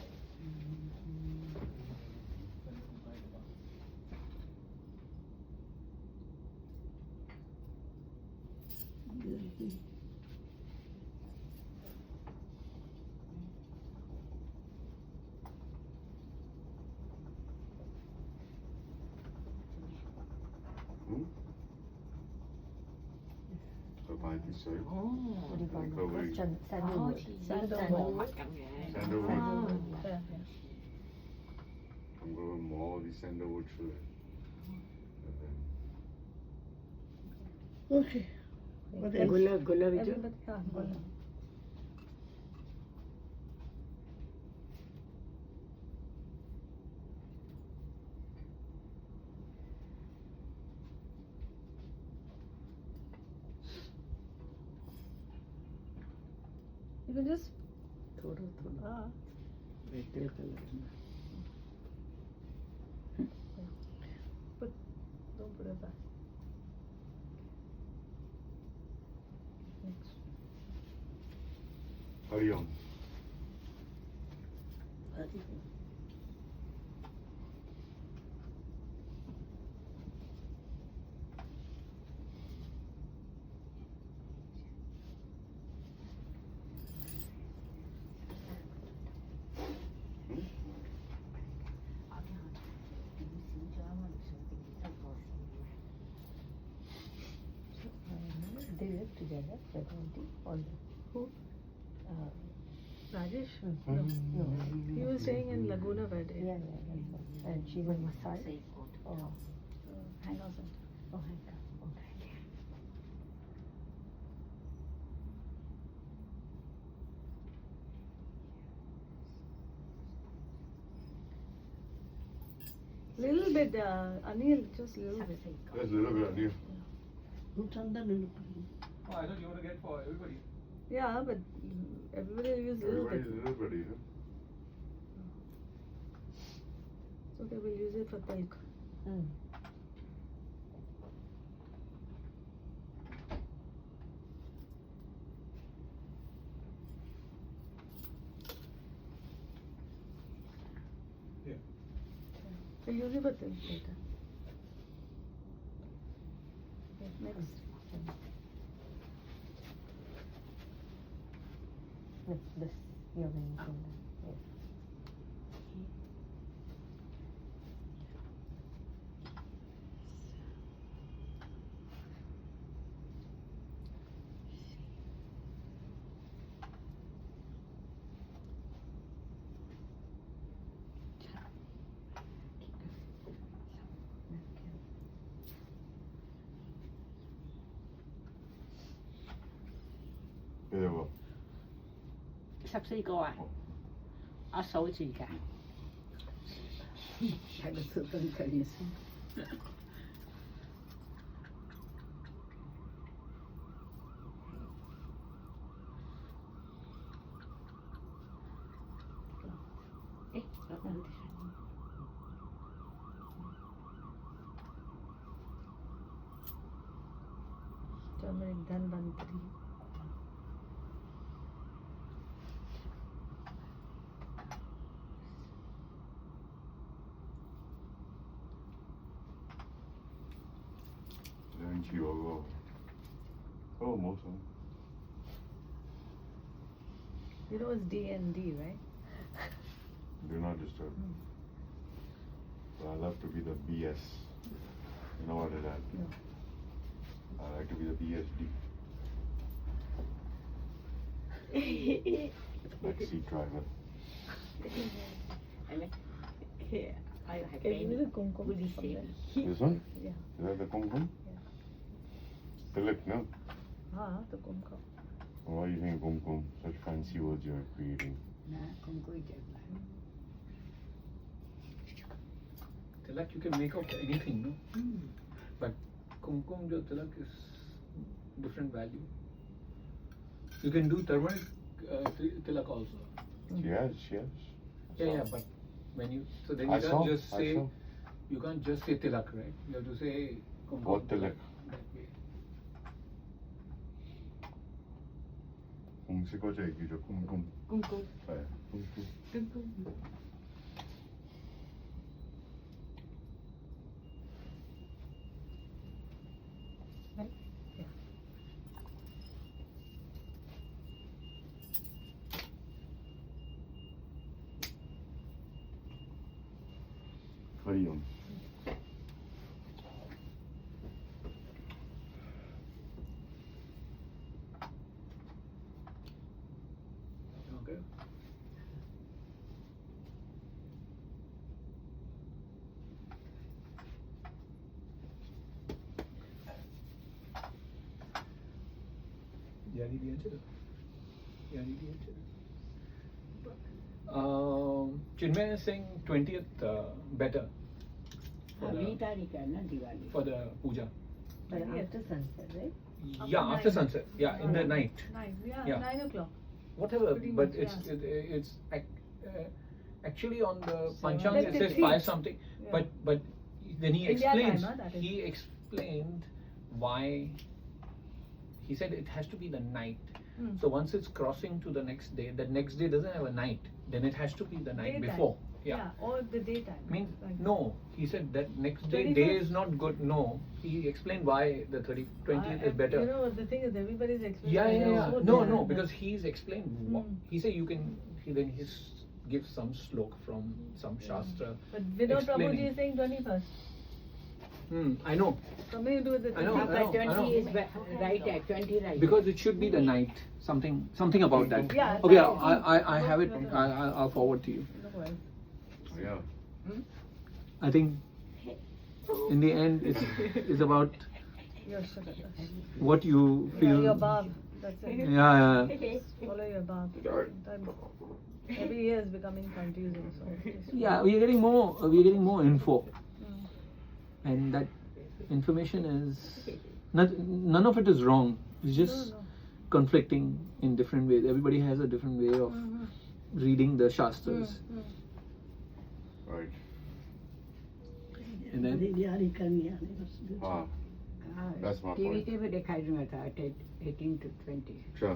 [SPEAKER 4] sorry.
[SPEAKER 5] What do you call
[SPEAKER 4] Recovery.
[SPEAKER 5] it? Sandalwood.
[SPEAKER 1] Sandalwood.
[SPEAKER 4] Sandalwood.
[SPEAKER 1] Yeah.
[SPEAKER 4] I'm going to mold the sandalwood through it. And then
[SPEAKER 3] Okay. What else?
[SPEAKER 6] गुला Biju
[SPEAKER 1] Everybody, gula. You can just
[SPEAKER 6] थोड़ा थोड़ा pastel colour
[SPEAKER 1] don't put it back. Next.
[SPEAKER 4] Hari Om.
[SPEAKER 5] They live together, Jaganti, all the
[SPEAKER 1] Who? Rajesh?
[SPEAKER 5] no.
[SPEAKER 1] He was staying in Laguna Verde.
[SPEAKER 5] Yeah, that's right. And she's in Masai. Oh,
[SPEAKER 1] Hang on, sir.
[SPEAKER 5] oh, hang on. Okay.
[SPEAKER 1] Little bit, Anil, just little bit.
[SPEAKER 4] There's a little bit of new.
[SPEAKER 3] Chandan will
[SPEAKER 2] Oh, I thought you want to get for everybody.
[SPEAKER 1] Yeah, but everybody use little bit.
[SPEAKER 4] Everybody's a little bit, huh?
[SPEAKER 1] It's okay, we'll use it for talc.
[SPEAKER 2] Yeah.
[SPEAKER 1] We'll use it for talc later. Okay, next.
[SPEAKER 5] No, this earring from the, yeah.
[SPEAKER 4] Beautiful.
[SPEAKER 6] sắp xỉ cô à ở số gì cả phải được sự tân cận
[SPEAKER 1] Turmeric Dhanvantri.
[SPEAKER 4] Then she will go. Oh, most of them.
[SPEAKER 1] You know it's D&D, right?
[SPEAKER 4] Do not disturb. But I love to be the BS. say that.
[SPEAKER 1] No.
[SPEAKER 4] I like to be the BSD. Backseat driver.
[SPEAKER 6] I like, I have
[SPEAKER 1] Can you do
[SPEAKER 6] any
[SPEAKER 1] the kumkum
[SPEAKER 6] police
[SPEAKER 1] from there?
[SPEAKER 4] This one?
[SPEAKER 1] Yeah.
[SPEAKER 4] Is that the kumkum?
[SPEAKER 1] Yeah.
[SPEAKER 4] Tilak, no?
[SPEAKER 1] Ah, the kumkum.
[SPEAKER 4] Why are you saying kumkum? Such fancy words you are creating.
[SPEAKER 6] na kumkui jagla.
[SPEAKER 2] Tilak you can make of anything, no? But kumkum jo tilak is different value. You can do turmeric tilak also.
[SPEAKER 4] She has.
[SPEAKER 2] Yeah, but when you so then
[SPEAKER 4] I
[SPEAKER 2] you
[SPEAKER 4] saw,
[SPEAKER 2] can't just
[SPEAKER 4] I
[SPEAKER 2] say
[SPEAKER 4] saw.
[SPEAKER 2] you can't just say tilak, right? You have to say kumkum
[SPEAKER 4] What tilak?
[SPEAKER 2] that way.
[SPEAKER 4] 공식어 얘기죠. kumkum.
[SPEAKER 6] Kumkum.
[SPEAKER 4] 네, kumkum.
[SPEAKER 6] Kumkum.
[SPEAKER 4] 거리용.
[SPEAKER 2] Okay. यारी दिया चलो Chinmay is saying 20th better for
[SPEAKER 6] अभी
[SPEAKER 2] the,
[SPEAKER 6] तारीख है ना Diwali.
[SPEAKER 2] for the puja.
[SPEAKER 5] But after sunset, right?
[SPEAKER 2] Yeah, after sunset. Yeah, in the night.
[SPEAKER 1] 9, yeah,
[SPEAKER 2] Yeah.
[SPEAKER 1] 9 o'clock.
[SPEAKER 2] Whatever,
[SPEAKER 1] Pretty
[SPEAKER 2] but
[SPEAKER 1] much,
[SPEAKER 2] it's actually on the Panchang
[SPEAKER 1] Like
[SPEAKER 2] it
[SPEAKER 1] the
[SPEAKER 2] says
[SPEAKER 1] three.
[SPEAKER 2] 5 something,
[SPEAKER 1] Yeah.
[SPEAKER 2] but then he
[SPEAKER 1] India time,
[SPEAKER 2] explains.
[SPEAKER 1] huh, that is.
[SPEAKER 2] He explained why. He said it has to be the night. So once it's crossing to the next day doesn't have a night. Then it has to be the night
[SPEAKER 1] Daytime.
[SPEAKER 2] before. Yeah.
[SPEAKER 1] Or the daytime.
[SPEAKER 2] Means
[SPEAKER 1] Like-
[SPEAKER 2] no. He said that next day
[SPEAKER 1] 21st.
[SPEAKER 2] is not good. No. He explained why the 20th is better.
[SPEAKER 1] You know, the thing is, everybody's explaining.
[SPEAKER 2] Yeah.
[SPEAKER 1] so
[SPEAKER 2] No,
[SPEAKER 1] different.
[SPEAKER 2] because he's explained. He said you can. He gives some slok from some shastra.
[SPEAKER 1] But Vinod
[SPEAKER 2] explaining.
[SPEAKER 1] Prabhuji is saying 21st.
[SPEAKER 2] I know.
[SPEAKER 1] Something to do with the
[SPEAKER 2] I know,
[SPEAKER 6] हाँ,
[SPEAKER 2] I
[SPEAKER 6] पर
[SPEAKER 2] know, I
[SPEAKER 6] 20
[SPEAKER 2] know.
[SPEAKER 6] is right है, 20 right.
[SPEAKER 2] Because it should be the night. Something about that.
[SPEAKER 1] Yeah,
[SPEAKER 2] Okay,
[SPEAKER 1] that-
[SPEAKER 2] I have it. I'll forward to you.
[SPEAKER 1] No worries.
[SPEAKER 4] Yeah.
[SPEAKER 2] I think in the end it's about
[SPEAKER 1] Your sugar.
[SPEAKER 2] what you
[SPEAKER 1] Yeah,
[SPEAKER 2] feel.
[SPEAKER 1] your barb. That's it.
[SPEAKER 2] Yeah.
[SPEAKER 1] Follow your barb. Sometimes every year is becoming confusing. So just
[SPEAKER 2] Yeah, we're getting more info,
[SPEAKER 1] Mm.
[SPEAKER 2] and that information is none of it is wrong. It's just
[SPEAKER 1] No.
[SPEAKER 2] conflicting in different ways. Everybody has a different way of reading the shastras,
[SPEAKER 4] Right.
[SPEAKER 2] and then
[SPEAKER 3] यारी करनी आने बस.
[SPEAKER 4] हाँ. That's my
[SPEAKER 6] TV
[SPEAKER 4] point.
[SPEAKER 6] पे भी दिखाई दूंगा था 18 to 20
[SPEAKER 4] अच्छा.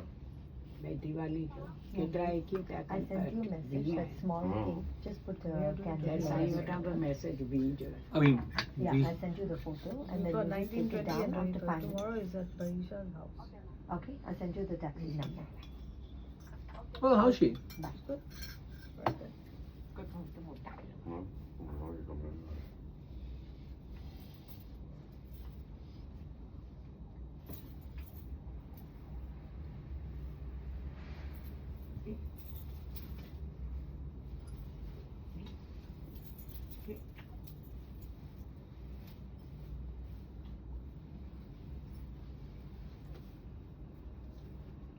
[SPEAKER 6] भाई दिवाली को कितना है क्यों क्या
[SPEAKER 5] I sent you a message, that small
[SPEAKER 4] Oh.
[SPEAKER 5] thing. Just put the
[SPEAKER 6] That's
[SPEAKER 5] candle.
[SPEAKER 6] how you have a message being there.
[SPEAKER 2] I mean,
[SPEAKER 5] Yeah,
[SPEAKER 2] we,
[SPEAKER 5] I sent you the photo, and then
[SPEAKER 1] For
[SPEAKER 5] you just
[SPEAKER 1] 19,
[SPEAKER 5] take it
[SPEAKER 1] 20 and
[SPEAKER 5] down after
[SPEAKER 1] 21st.
[SPEAKER 5] 5 minutes.
[SPEAKER 1] Tomorrow is at Barisha's house.
[SPEAKER 5] Okay, I sent you the taxi number.
[SPEAKER 2] well, how's she?
[SPEAKER 1] Right there.
[SPEAKER 4] हाँ. हाँ, ये कमरा.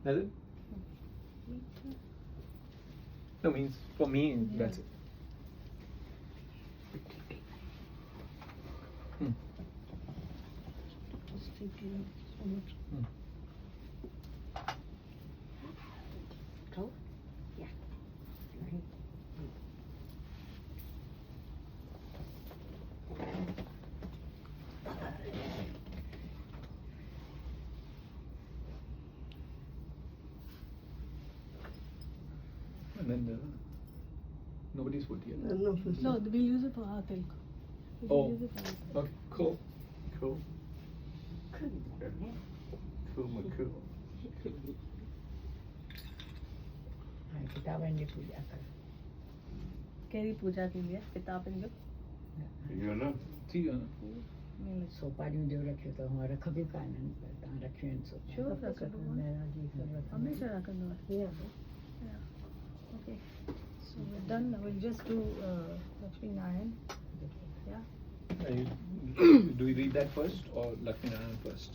[SPEAKER 2] That's it? No, means for me, that's it.
[SPEAKER 3] Just thinking so much.
[SPEAKER 2] And then nobody's put here.
[SPEAKER 3] No, first.
[SPEAKER 1] No, we'll use it for our tilk. We can
[SPEAKER 2] Oh.
[SPEAKER 1] use it for our tilk.
[SPEAKER 2] Okay, cool.
[SPEAKER 4] Cool.
[SPEAKER 6] हाँ, किताबें की पूजा कर.
[SPEAKER 1] केरी पूजा के लिए किताब इन जो
[SPEAKER 4] You know?
[SPEAKER 2] See,
[SPEAKER 6] સોપારીઓ જેવું રખ્યું તો હું રખબ્યું કાંઈ નહીં ત્યાં રખ્યું એને સોપારી
[SPEAKER 1] Sure, that's a good one. હંમેશા રાખવાનું હોય. Yeah. Okay. So we're done. Now we'll just do Lakshmi Narayan. Yeah.
[SPEAKER 2] Do we read that first or Lakshmi Narayan first?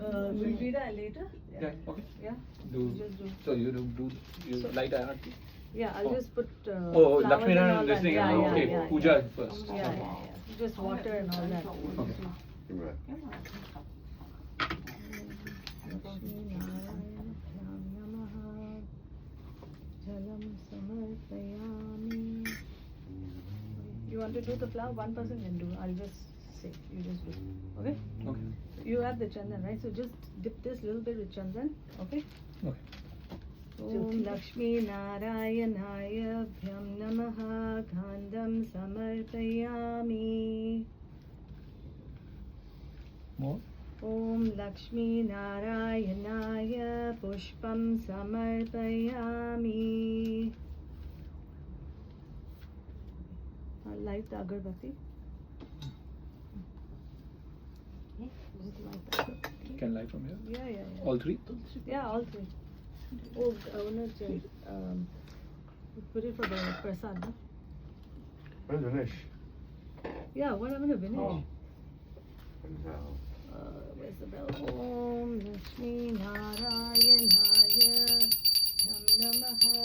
[SPEAKER 1] We'll read that later.
[SPEAKER 2] Yeah, okay.
[SPEAKER 1] Yeah.
[SPEAKER 2] Do,
[SPEAKER 1] Just do.
[SPEAKER 2] so you do you
[SPEAKER 1] So-
[SPEAKER 2] light Aarti?
[SPEAKER 1] Yeah, I'll
[SPEAKER 2] Oh.
[SPEAKER 1] just put.
[SPEAKER 2] Oh,
[SPEAKER 1] flowers
[SPEAKER 2] Lakshmi
[SPEAKER 1] and
[SPEAKER 2] Narayan
[SPEAKER 1] all that.
[SPEAKER 2] listening.
[SPEAKER 1] Yeah, yeah,
[SPEAKER 2] Okay,
[SPEAKER 1] yeah,
[SPEAKER 2] puja
[SPEAKER 1] yeah.
[SPEAKER 2] first.
[SPEAKER 1] Yeah, yeah, yeah. Just water and all that.
[SPEAKER 2] Okay.
[SPEAKER 4] Give me that.
[SPEAKER 1] Lakshmi Narayan Namaha Jalam Samarpayami. You want to do the flower? One person can do. I'll just say. You just do. Okay?
[SPEAKER 2] Okay.
[SPEAKER 1] You have the chandan, right? So just dip this little bit with chandan. Okay?
[SPEAKER 2] Okay.
[SPEAKER 1] Om Lakshmi Narayanaya Bhyam Namaha Gandham Samarpayami.
[SPEAKER 2] More?
[SPEAKER 1] Om Lakshmi Narayanaya Pushpam Samarpayami. Light the agarbatti. Light the agarbatti.
[SPEAKER 2] Can light from here?
[SPEAKER 1] Yeah, yeah, yeah.
[SPEAKER 2] All three?
[SPEAKER 1] Yeah, all three. Oh, put it for the prasad, no?
[SPEAKER 4] Where's Vinesh?
[SPEAKER 1] Yeah, what happened to Vinesh?
[SPEAKER 4] Oh.
[SPEAKER 1] Where's the bell? Om Lakshmi Narayanaya Nam Namaha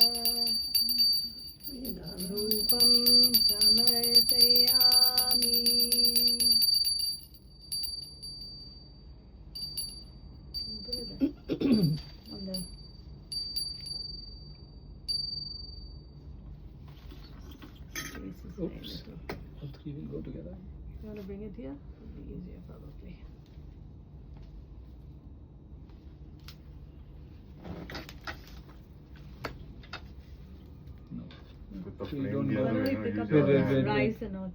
[SPEAKER 1] Rupam Samarpayami. Put it there. On the space is very
[SPEAKER 2] Oops.
[SPEAKER 1] little.
[SPEAKER 2] All three will go together.
[SPEAKER 1] You want to bring it here? It'll be easier probably.
[SPEAKER 2] No.
[SPEAKER 4] Put the
[SPEAKER 2] So you
[SPEAKER 4] flame
[SPEAKER 2] don't
[SPEAKER 4] the
[SPEAKER 2] go-
[SPEAKER 1] Why
[SPEAKER 4] other
[SPEAKER 1] don't
[SPEAKER 4] way,
[SPEAKER 1] we
[SPEAKER 4] no,
[SPEAKER 1] pick
[SPEAKER 4] use
[SPEAKER 1] up
[SPEAKER 4] your
[SPEAKER 2] Wait,
[SPEAKER 4] hand.
[SPEAKER 2] wait, wait.
[SPEAKER 1] rice and all?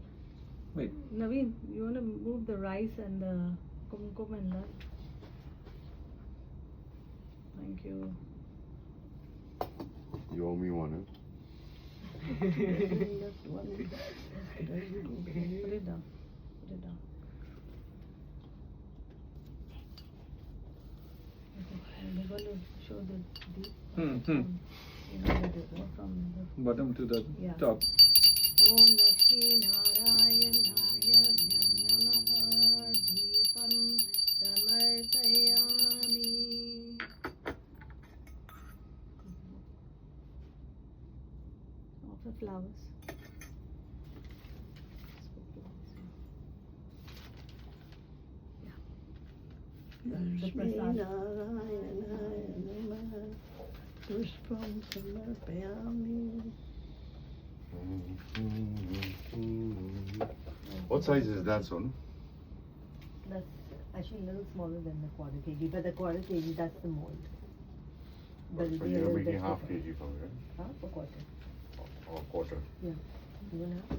[SPEAKER 2] Wait.
[SPEAKER 1] Naveen, you want to move the rice and the kumkum and that? Thank you.
[SPEAKER 4] You owe me one, huh?
[SPEAKER 1] Put it down. Put it down. Okay, and we're going to show the deep. You know, from the
[SPEAKER 2] Bottom to the
[SPEAKER 1] Yeah.
[SPEAKER 2] top.
[SPEAKER 1] Om Lakshmi Narayanaya Bhyam Namaha Deepam Samarpayami. Offer flowers.
[SPEAKER 3] Lakshmi Narayanaya Namaha Pushpam Samarpayami.
[SPEAKER 4] What size is that, son?
[SPEAKER 5] That's actually a little smaller than the quarter kg, but the quarter kg, that's the mold. But it'll
[SPEAKER 4] So
[SPEAKER 5] be a
[SPEAKER 4] you're
[SPEAKER 5] little
[SPEAKER 4] making
[SPEAKER 5] bit
[SPEAKER 4] half
[SPEAKER 5] different.
[SPEAKER 4] kg from here,
[SPEAKER 5] Half or quarter?
[SPEAKER 4] or quarter.
[SPEAKER 5] You want half?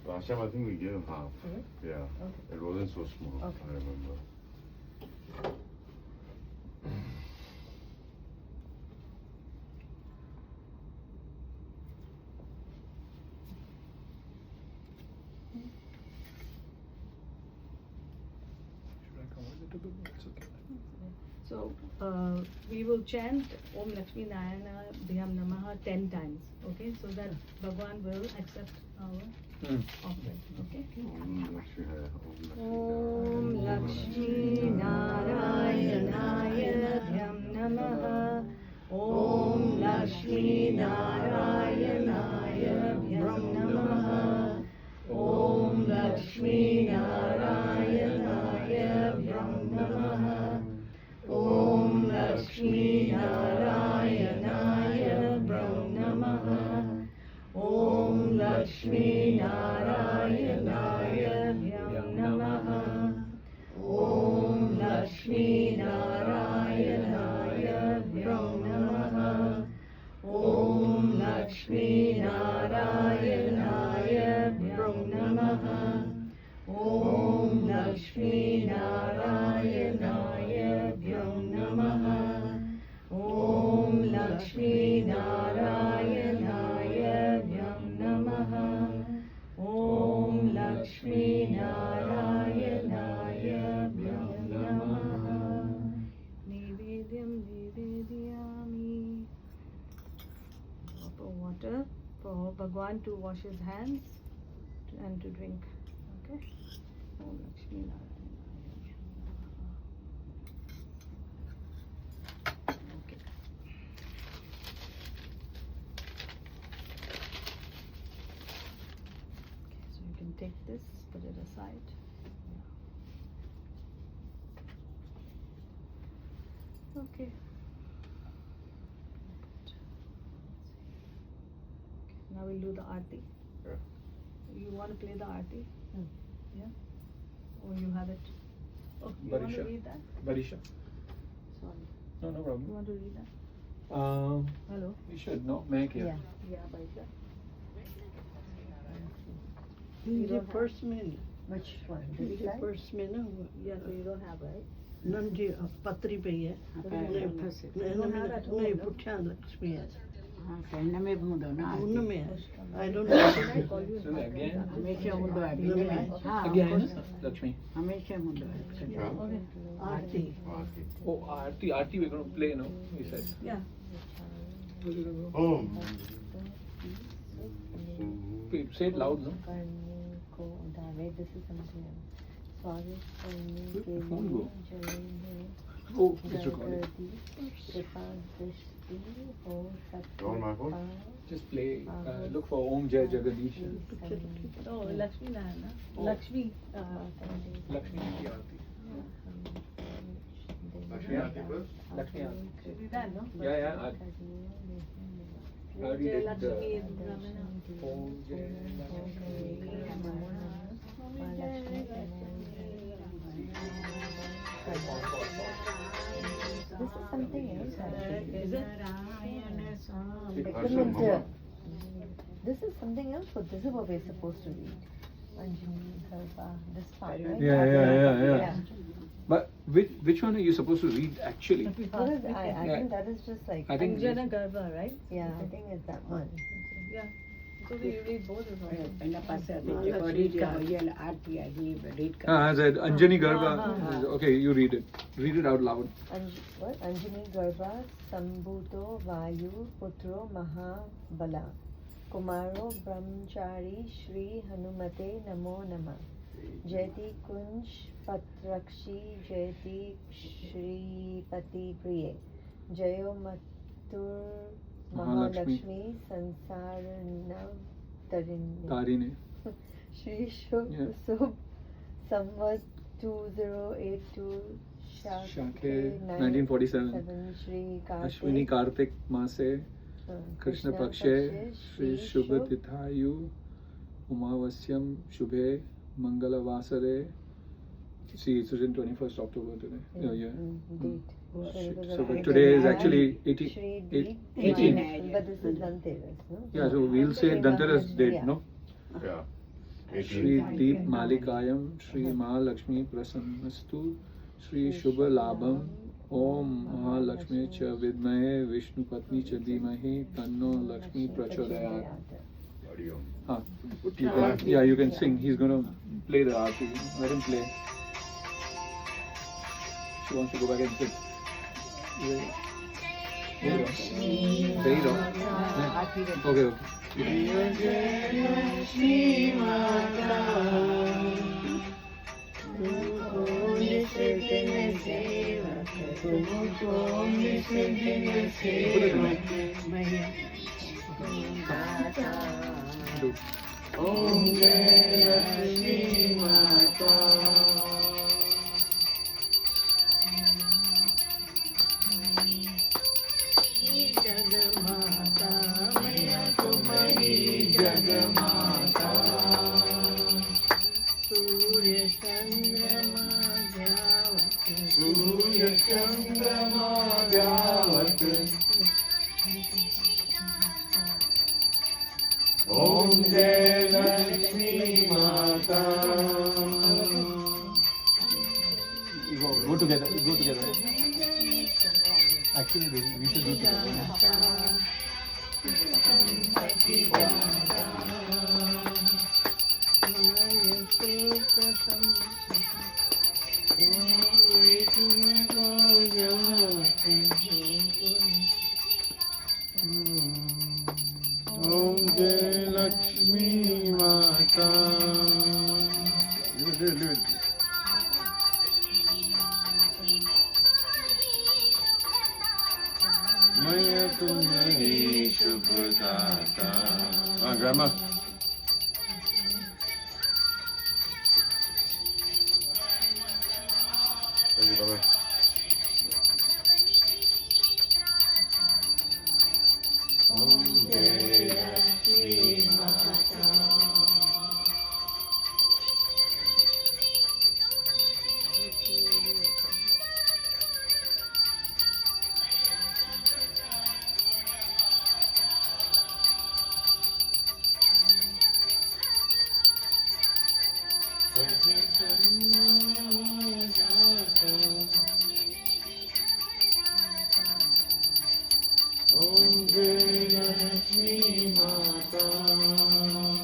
[SPEAKER 4] Last time I think we gave him half.
[SPEAKER 5] Mhm.
[SPEAKER 4] Yeah.
[SPEAKER 5] Okay.
[SPEAKER 4] It wasn't so small.
[SPEAKER 5] Okay.
[SPEAKER 4] I remember.
[SPEAKER 2] Should I cover it a bit? It's okay.
[SPEAKER 1] So we will chant Om Lakshmi Narayana Bhyam Namaha 10 times. Okay, so that Bhagwan will accept our offering. Okay. Om Lakshmi Narayanaya Bhyam Namaha. Om Lakshmi Narayanaya Bhyam Namaha. Om Lakshmi Narayanaya Bhyam Namaha. Om Lakshmi Narayanaya Bhyam Namaha. Om Lakshmi Narayanaya Bhyam Namaha. Bhagwan to wash his hands and to drink. Okay. Om Lakshmi Narayana. Okay. So you can take this, put it aside. Okay. Now we'll do the aarti.
[SPEAKER 4] Yeah.
[SPEAKER 1] You want to play the aarti?
[SPEAKER 5] Hmm.
[SPEAKER 1] Yeah? Or you have it? Oh, you want to
[SPEAKER 2] Barisha.
[SPEAKER 1] read that?
[SPEAKER 2] Barisha.
[SPEAKER 1] Sorry.
[SPEAKER 2] No, no
[SPEAKER 1] You
[SPEAKER 2] problem.
[SPEAKER 1] want to read that?
[SPEAKER 2] You
[SPEAKER 1] Hello?
[SPEAKER 2] should know. मैं क्या?
[SPEAKER 5] Yeah.
[SPEAKER 1] Yeah, Barisha.
[SPEAKER 3] He's the first man.
[SPEAKER 5] Which one?
[SPEAKER 3] He's
[SPEAKER 5] This
[SPEAKER 3] the
[SPEAKER 5] side?
[SPEAKER 3] first man.
[SPEAKER 1] Yeah, so you don't have, right?
[SPEAKER 3] Nandi पत्री पे है
[SPEAKER 6] पैर फंसे
[SPEAKER 3] नहीं पुठ्या लक्ष्मी है
[SPEAKER 6] हाँ कहने में भूंदो ना
[SPEAKER 3] उनमें है I don't
[SPEAKER 1] Should I
[SPEAKER 3] know
[SPEAKER 1] call you?
[SPEAKER 2] So again?
[SPEAKER 6] हमेशा भूंदो है बिन में हाँ
[SPEAKER 2] Again, Lakshmi.
[SPEAKER 6] हमेशा भूंदो है
[SPEAKER 4] हाँ?
[SPEAKER 1] Okay.
[SPEAKER 3] Aarti
[SPEAKER 4] Aarti.
[SPEAKER 2] Oh, Aarti we're going to play, no? He said.
[SPEAKER 1] Yeah.
[SPEAKER 4] Om
[SPEAKER 2] Say it loud, no?
[SPEAKER 5] करने को दावे this is something else. स्वागत करने के
[SPEAKER 2] Phone
[SPEAKER 5] लिए
[SPEAKER 2] go.
[SPEAKER 5] जरूरी है
[SPEAKER 2] Oh, it's recording.
[SPEAKER 5] कृपा दृष्टि हो
[SPEAKER 4] You want my phone?
[SPEAKER 2] Just play. Look for Om Jai Jagadish.
[SPEAKER 1] Oh, Lakshmi Narayana. Lakshmi.
[SPEAKER 2] Lakshmi की आरती.
[SPEAKER 4] लक्ष्मी आरती बस।
[SPEAKER 2] Lakshmi Aarti.
[SPEAKER 1] Should be that, no?
[SPEAKER 2] Yeah, yeah. I read it.
[SPEAKER 1] Lakshmi Ramana.
[SPEAKER 2] Om Jai
[SPEAKER 5] This is something else actually.
[SPEAKER 1] Is it?
[SPEAKER 5] This is something else, but this is what we're supposed to read. Anjani, Sarva, this part, right?
[SPEAKER 2] Yeah. But which one are you supposed to read actually?
[SPEAKER 5] What is, I
[SPEAKER 2] Yeah.
[SPEAKER 5] think that is just like,
[SPEAKER 2] I think
[SPEAKER 1] Anjana Garba, right?
[SPEAKER 5] yeah, I think it's that one.
[SPEAKER 1] Yeah. So we read both of them.
[SPEAKER 6] એના પાસે read કરીએ આરતી આજી read
[SPEAKER 2] I said Anjani Garba.
[SPEAKER 1] हाँ.
[SPEAKER 2] Okay, you read it. Read it out loud.
[SPEAKER 5] What? Anjani Garba Sambhuto Vayu Putro Mahabala Kumaro Brahmachari Shri Hanumate Namo Nama Jayati Kunj Patrakshi Jayati Shripati Priye Jayo Matur Mahalakshmi Sansaranav Tarini
[SPEAKER 2] Tarini.
[SPEAKER 5] Shri Shubh
[SPEAKER 2] Yeah.
[SPEAKER 5] Subh Samvat 2082
[SPEAKER 2] Shakhe 1947.
[SPEAKER 5] Shri
[SPEAKER 2] Ashwini Kartik Mase Krishna Pakshe Shri Shubha Tithayu Umavasyam Shubhe Mangala Vasare. See, it's written 21st October today. Yeah.
[SPEAKER 5] Date.
[SPEAKER 2] So but today is actually 18.
[SPEAKER 5] Shri
[SPEAKER 2] 18.
[SPEAKER 5] But this is Dhanteras, no?
[SPEAKER 2] Yeah, so we'll say Dhanteras date,
[SPEAKER 5] Yeah.
[SPEAKER 2] no?
[SPEAKER 4] Yeah.
[SPEAKER 2] Shri Deep Malikayam Shri Mahalakshmi Prasannastu Shri Shubha Labham Om Mahalakshmi Cha Vidmahe Vishnu Patni Cha Dhimahi Tanno Lakshmi Prachodayat.
[SPEAKER 4] Hariom.
[SPEAKER 2] Huh. You can sing. He's going to play the aarti. Let him play. She wants to go back and sing. There you go. Okay. Do.
[SPEAKER 3] Om Jai Lakshmi Mata Jagmata Maya Tumari Jagmata Surya Chandrama Dhyavat Surya Chandrama Dhyavat Om Jai Lakshmi Mata.
[SPEAKER 2] Go together. Go together. Actually, we should do together.
[SPEAKER 3] Om Jai Lakshmi
[SPEAKER 4] Gata. Grandma. Thank you, Grandma.
[SPEAKER 3] Om Jai Lakshmi Mata. Om Jai Lakshmi Mata.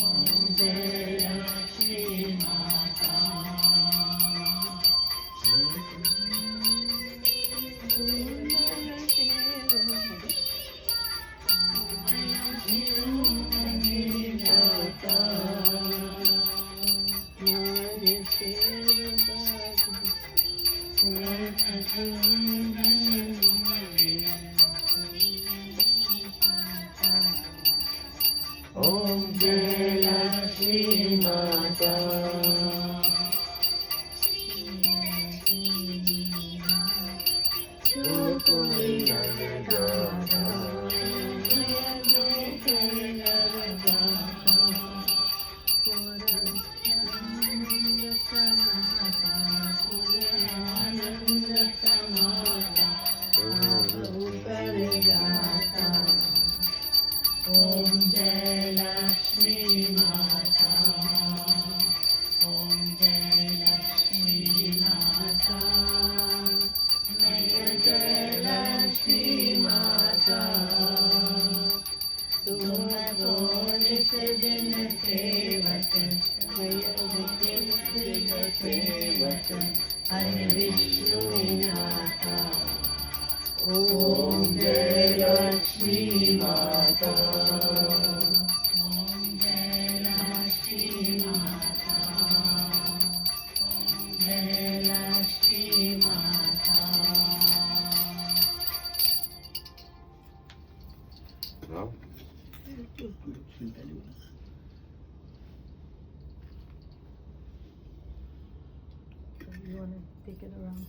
[SPEAKER 3] Om Jai Lakshmi Mata. Om Jai Lakshmi Mata. Om Jai Lakshmi Mata. Jai Lakshmi Mata. तुम तो नित दिन सेवक सेवक Hari Vishnu विनाथा. Om Jai Lakshmi Mata. Om Jai Lakshmi Mata. Om Jai Lakshmi Mata.
[SPEAKER 4] Now?
[SPEAKER 1] You want to take it around?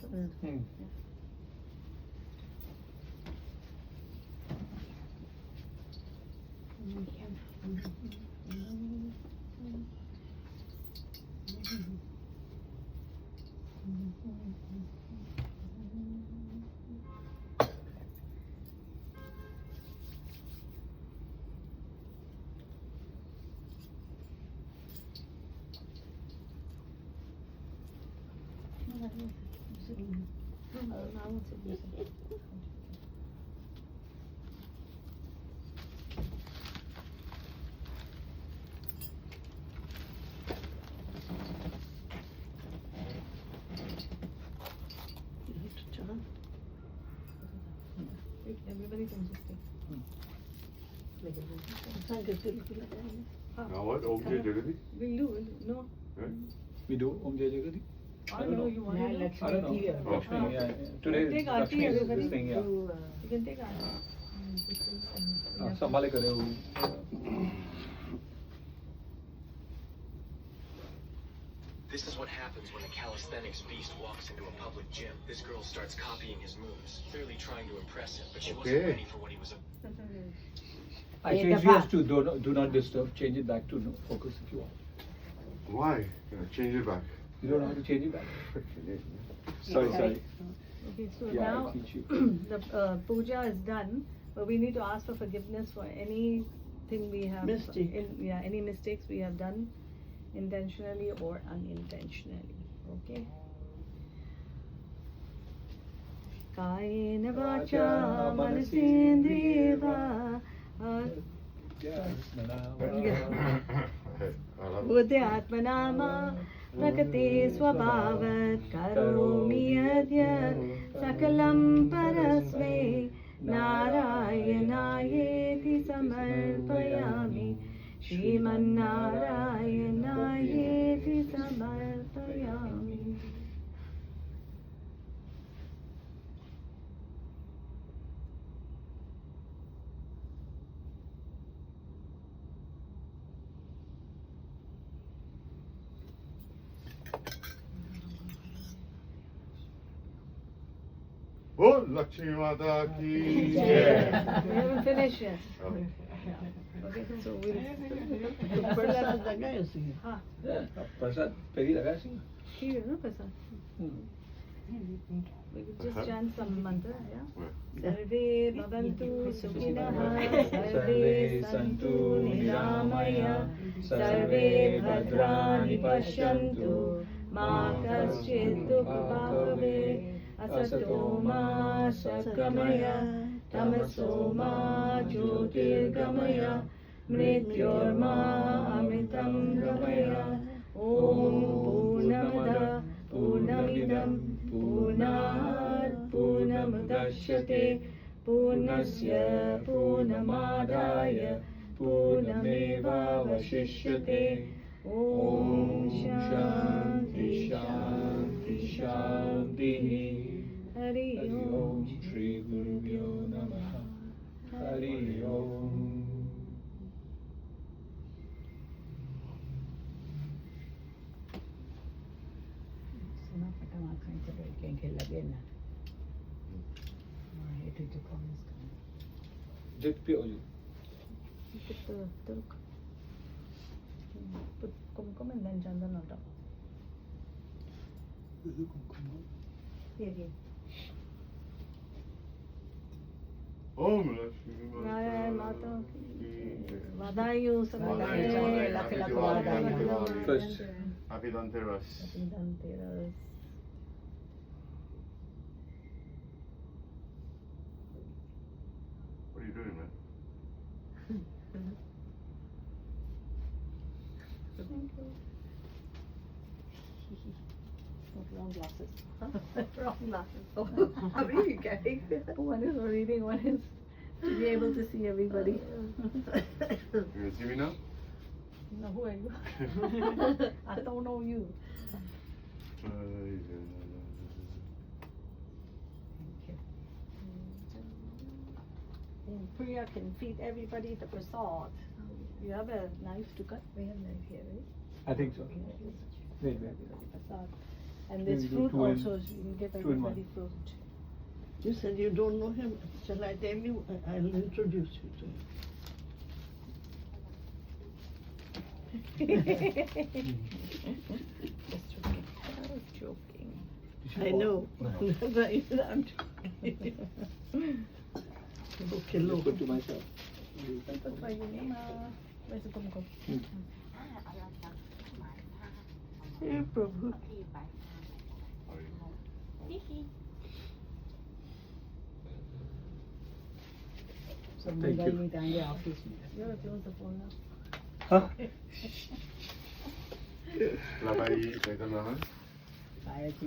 [SPEAKER 1] Everybody can just take.
[SPEAKER 4] Now what? Om Jai Jagadi?
[SPEAKER 1] We'll do. No.
[SPEAKER 4] Right?
[SPEAKER 2] We do Om Jai Jagadi?
[SPEAKER 1] I don't know. You want to do?
[SPEAKER 2] I don't know.
[SPEAKER 4] Oh.
[SPEAKER 2] Lakshmi, yeah. Today
[SPEAKER 1] Take
[SPEAKER 2] is
[SPEAKER 1] Aarti,
[SPEAKER 2] Lakshmi is
[SPEAKER 1] everybody.
[SPEAKER 2] this thing, yeah.
[SPEAKER 1] You can take Aarti.
[SPEAKER 2] संभाले करे वो.
[SPEAKER 7] This is what happens when a calisthenics beast walks into a public gym. This girl starts copying his moves, clearly trying to impress him, but she wasn't
[SPEAKER 4] Okay.
[SPEAKER 7] ready for what he was about.
[SPEAKER 2] I changed yours to do not disturb. Change it back to no focus if you want.
[SPEAKER 4] Why? Change it back.
[SPEAKER 2] You don't know how to change it back. Sorry.
[SPEAKER 1] Okay, so
[SPEAKER 2] Yeah,
[SPEAKER 1] now
[SPEAKER 2] I teach you.
[SPEAKER 1] the puja is done, but we need to ask for forgiveness for anything we have any mistakes we have done intentionally or unintentionally. Okay. Kayena vacha manasendriva buddhi atmanama प्रकृते स्वभावत् करोमि यद्य सकलं परस्मै नारायणायेति समर्पयामि श्रीमन्नारायणायेति समर्पयामि
[SPEAKER 4] बोल लक्ष्मी माता की
[SPEAKER 1] We
[SPEAKER 4] जय
[SPEAKER 1] haven't finished yet.
[SPEAKER 4] Okay.
[SPEAKER 1] Okay, so we'll
[SPEAKER 6] प्रसाद लगायो उसने
[SPEAKER 1] हाँ
[SPEAKER 2] प्रसाद पहली लगा सी
[SPEAKER 1] ठीक है ना प्रसाद we could just chant some mantra yeah सर्वे भवन्तु सुखिनः सर्वे सन्तु निरामया सर्वे भद्राणि पश्यन्तु मा कश्चित् दुःखभाग्भवेत् असतो मा सद्गमय तमसो मा ज्योतिर्गमय मृत्योर्मा अमृतं गमय ॐ पूर्णमदः पूर्णमिदं पूर्णात् पूर्णमुदच्यते पूर्णस्य पूर्णमादाय पूर्णमेवावशिष्यते ॐ शान्ति शान्ति शान्तिः हरि ओम
[SPEAKER 2] श्री गुरुभ्यो नमः हरि ओम
[SPEAKER 6] सुना फटाफट खाई चलो के लगे ना मां हेठे जो कॉमेंट्स कर
[SPEAKER 2] जित पियो जी
[SPEAKER 1] put kumkum and then chandan on top here
[SPEAKER 4] ओम लक्ष्मी
[SPEAKER 1] नारायण माता
[SPEAKER 4] की जय
[SPEAKER 1] वादायु
[SPEAKER 4] वादायु,
[SPEAKER 1] लख लख
[SPEAKER 4] वादायु।
[SPEAKER 1] वादायु
[SPEAKER 2] First.
[SPEAKER 4] Happy Dhanteras.
[SPEAKER 1] Dhanteras
[SPEAKER 4] What are you doing, man?
[SPEAKER 1] wrong glasses wrong glasses oh how are you getting one is reading one is to be able to see everybody
[SPEAKER 4] You can see me now?
[SPEAKER 1] no who are you I don't know you and Priya can feed everybody the prasad you have a knife to cut we have knife here right
[SPEAKER 2] I think so wait
[SPEAKER 1] prasad and there's
[SPEAKER 2] We'll do
[SPEAKER 1] fruit
[SPEAKER 2] two in-
[SPEAKER 1] also so you can give
[SPEAKER 2] two in
[SPEAKER 1] everybody
[SPEAKER 2] one.
[SPEAKER 1] fruit
[SPEAKER 6] You said you don't know him. Shall I tell you? I'll introduce you to him.
[SPEAKER 1] just joking I was joking
[SPEAKER 6] I know. I'm joking. Okay, look.
[SPEAKER 2] put to myself
[SPEAKER 1] That's why you name where's the kumkum
[SPEAKER 6] Hey, Prabhu.
[SPEAKER 5] सब
[SPEAKER 2] Thank
[SPEAKER 5] mobile
[SPEAKER 2] you.
[SPEAKER 5] में टांगे office में
[SPEAKER 1] you gotta close the phone now
[SPEAKER 2] huh
[SPEAKER 4] Labai, Chaitanya.
[SPEAKER 5] आया थी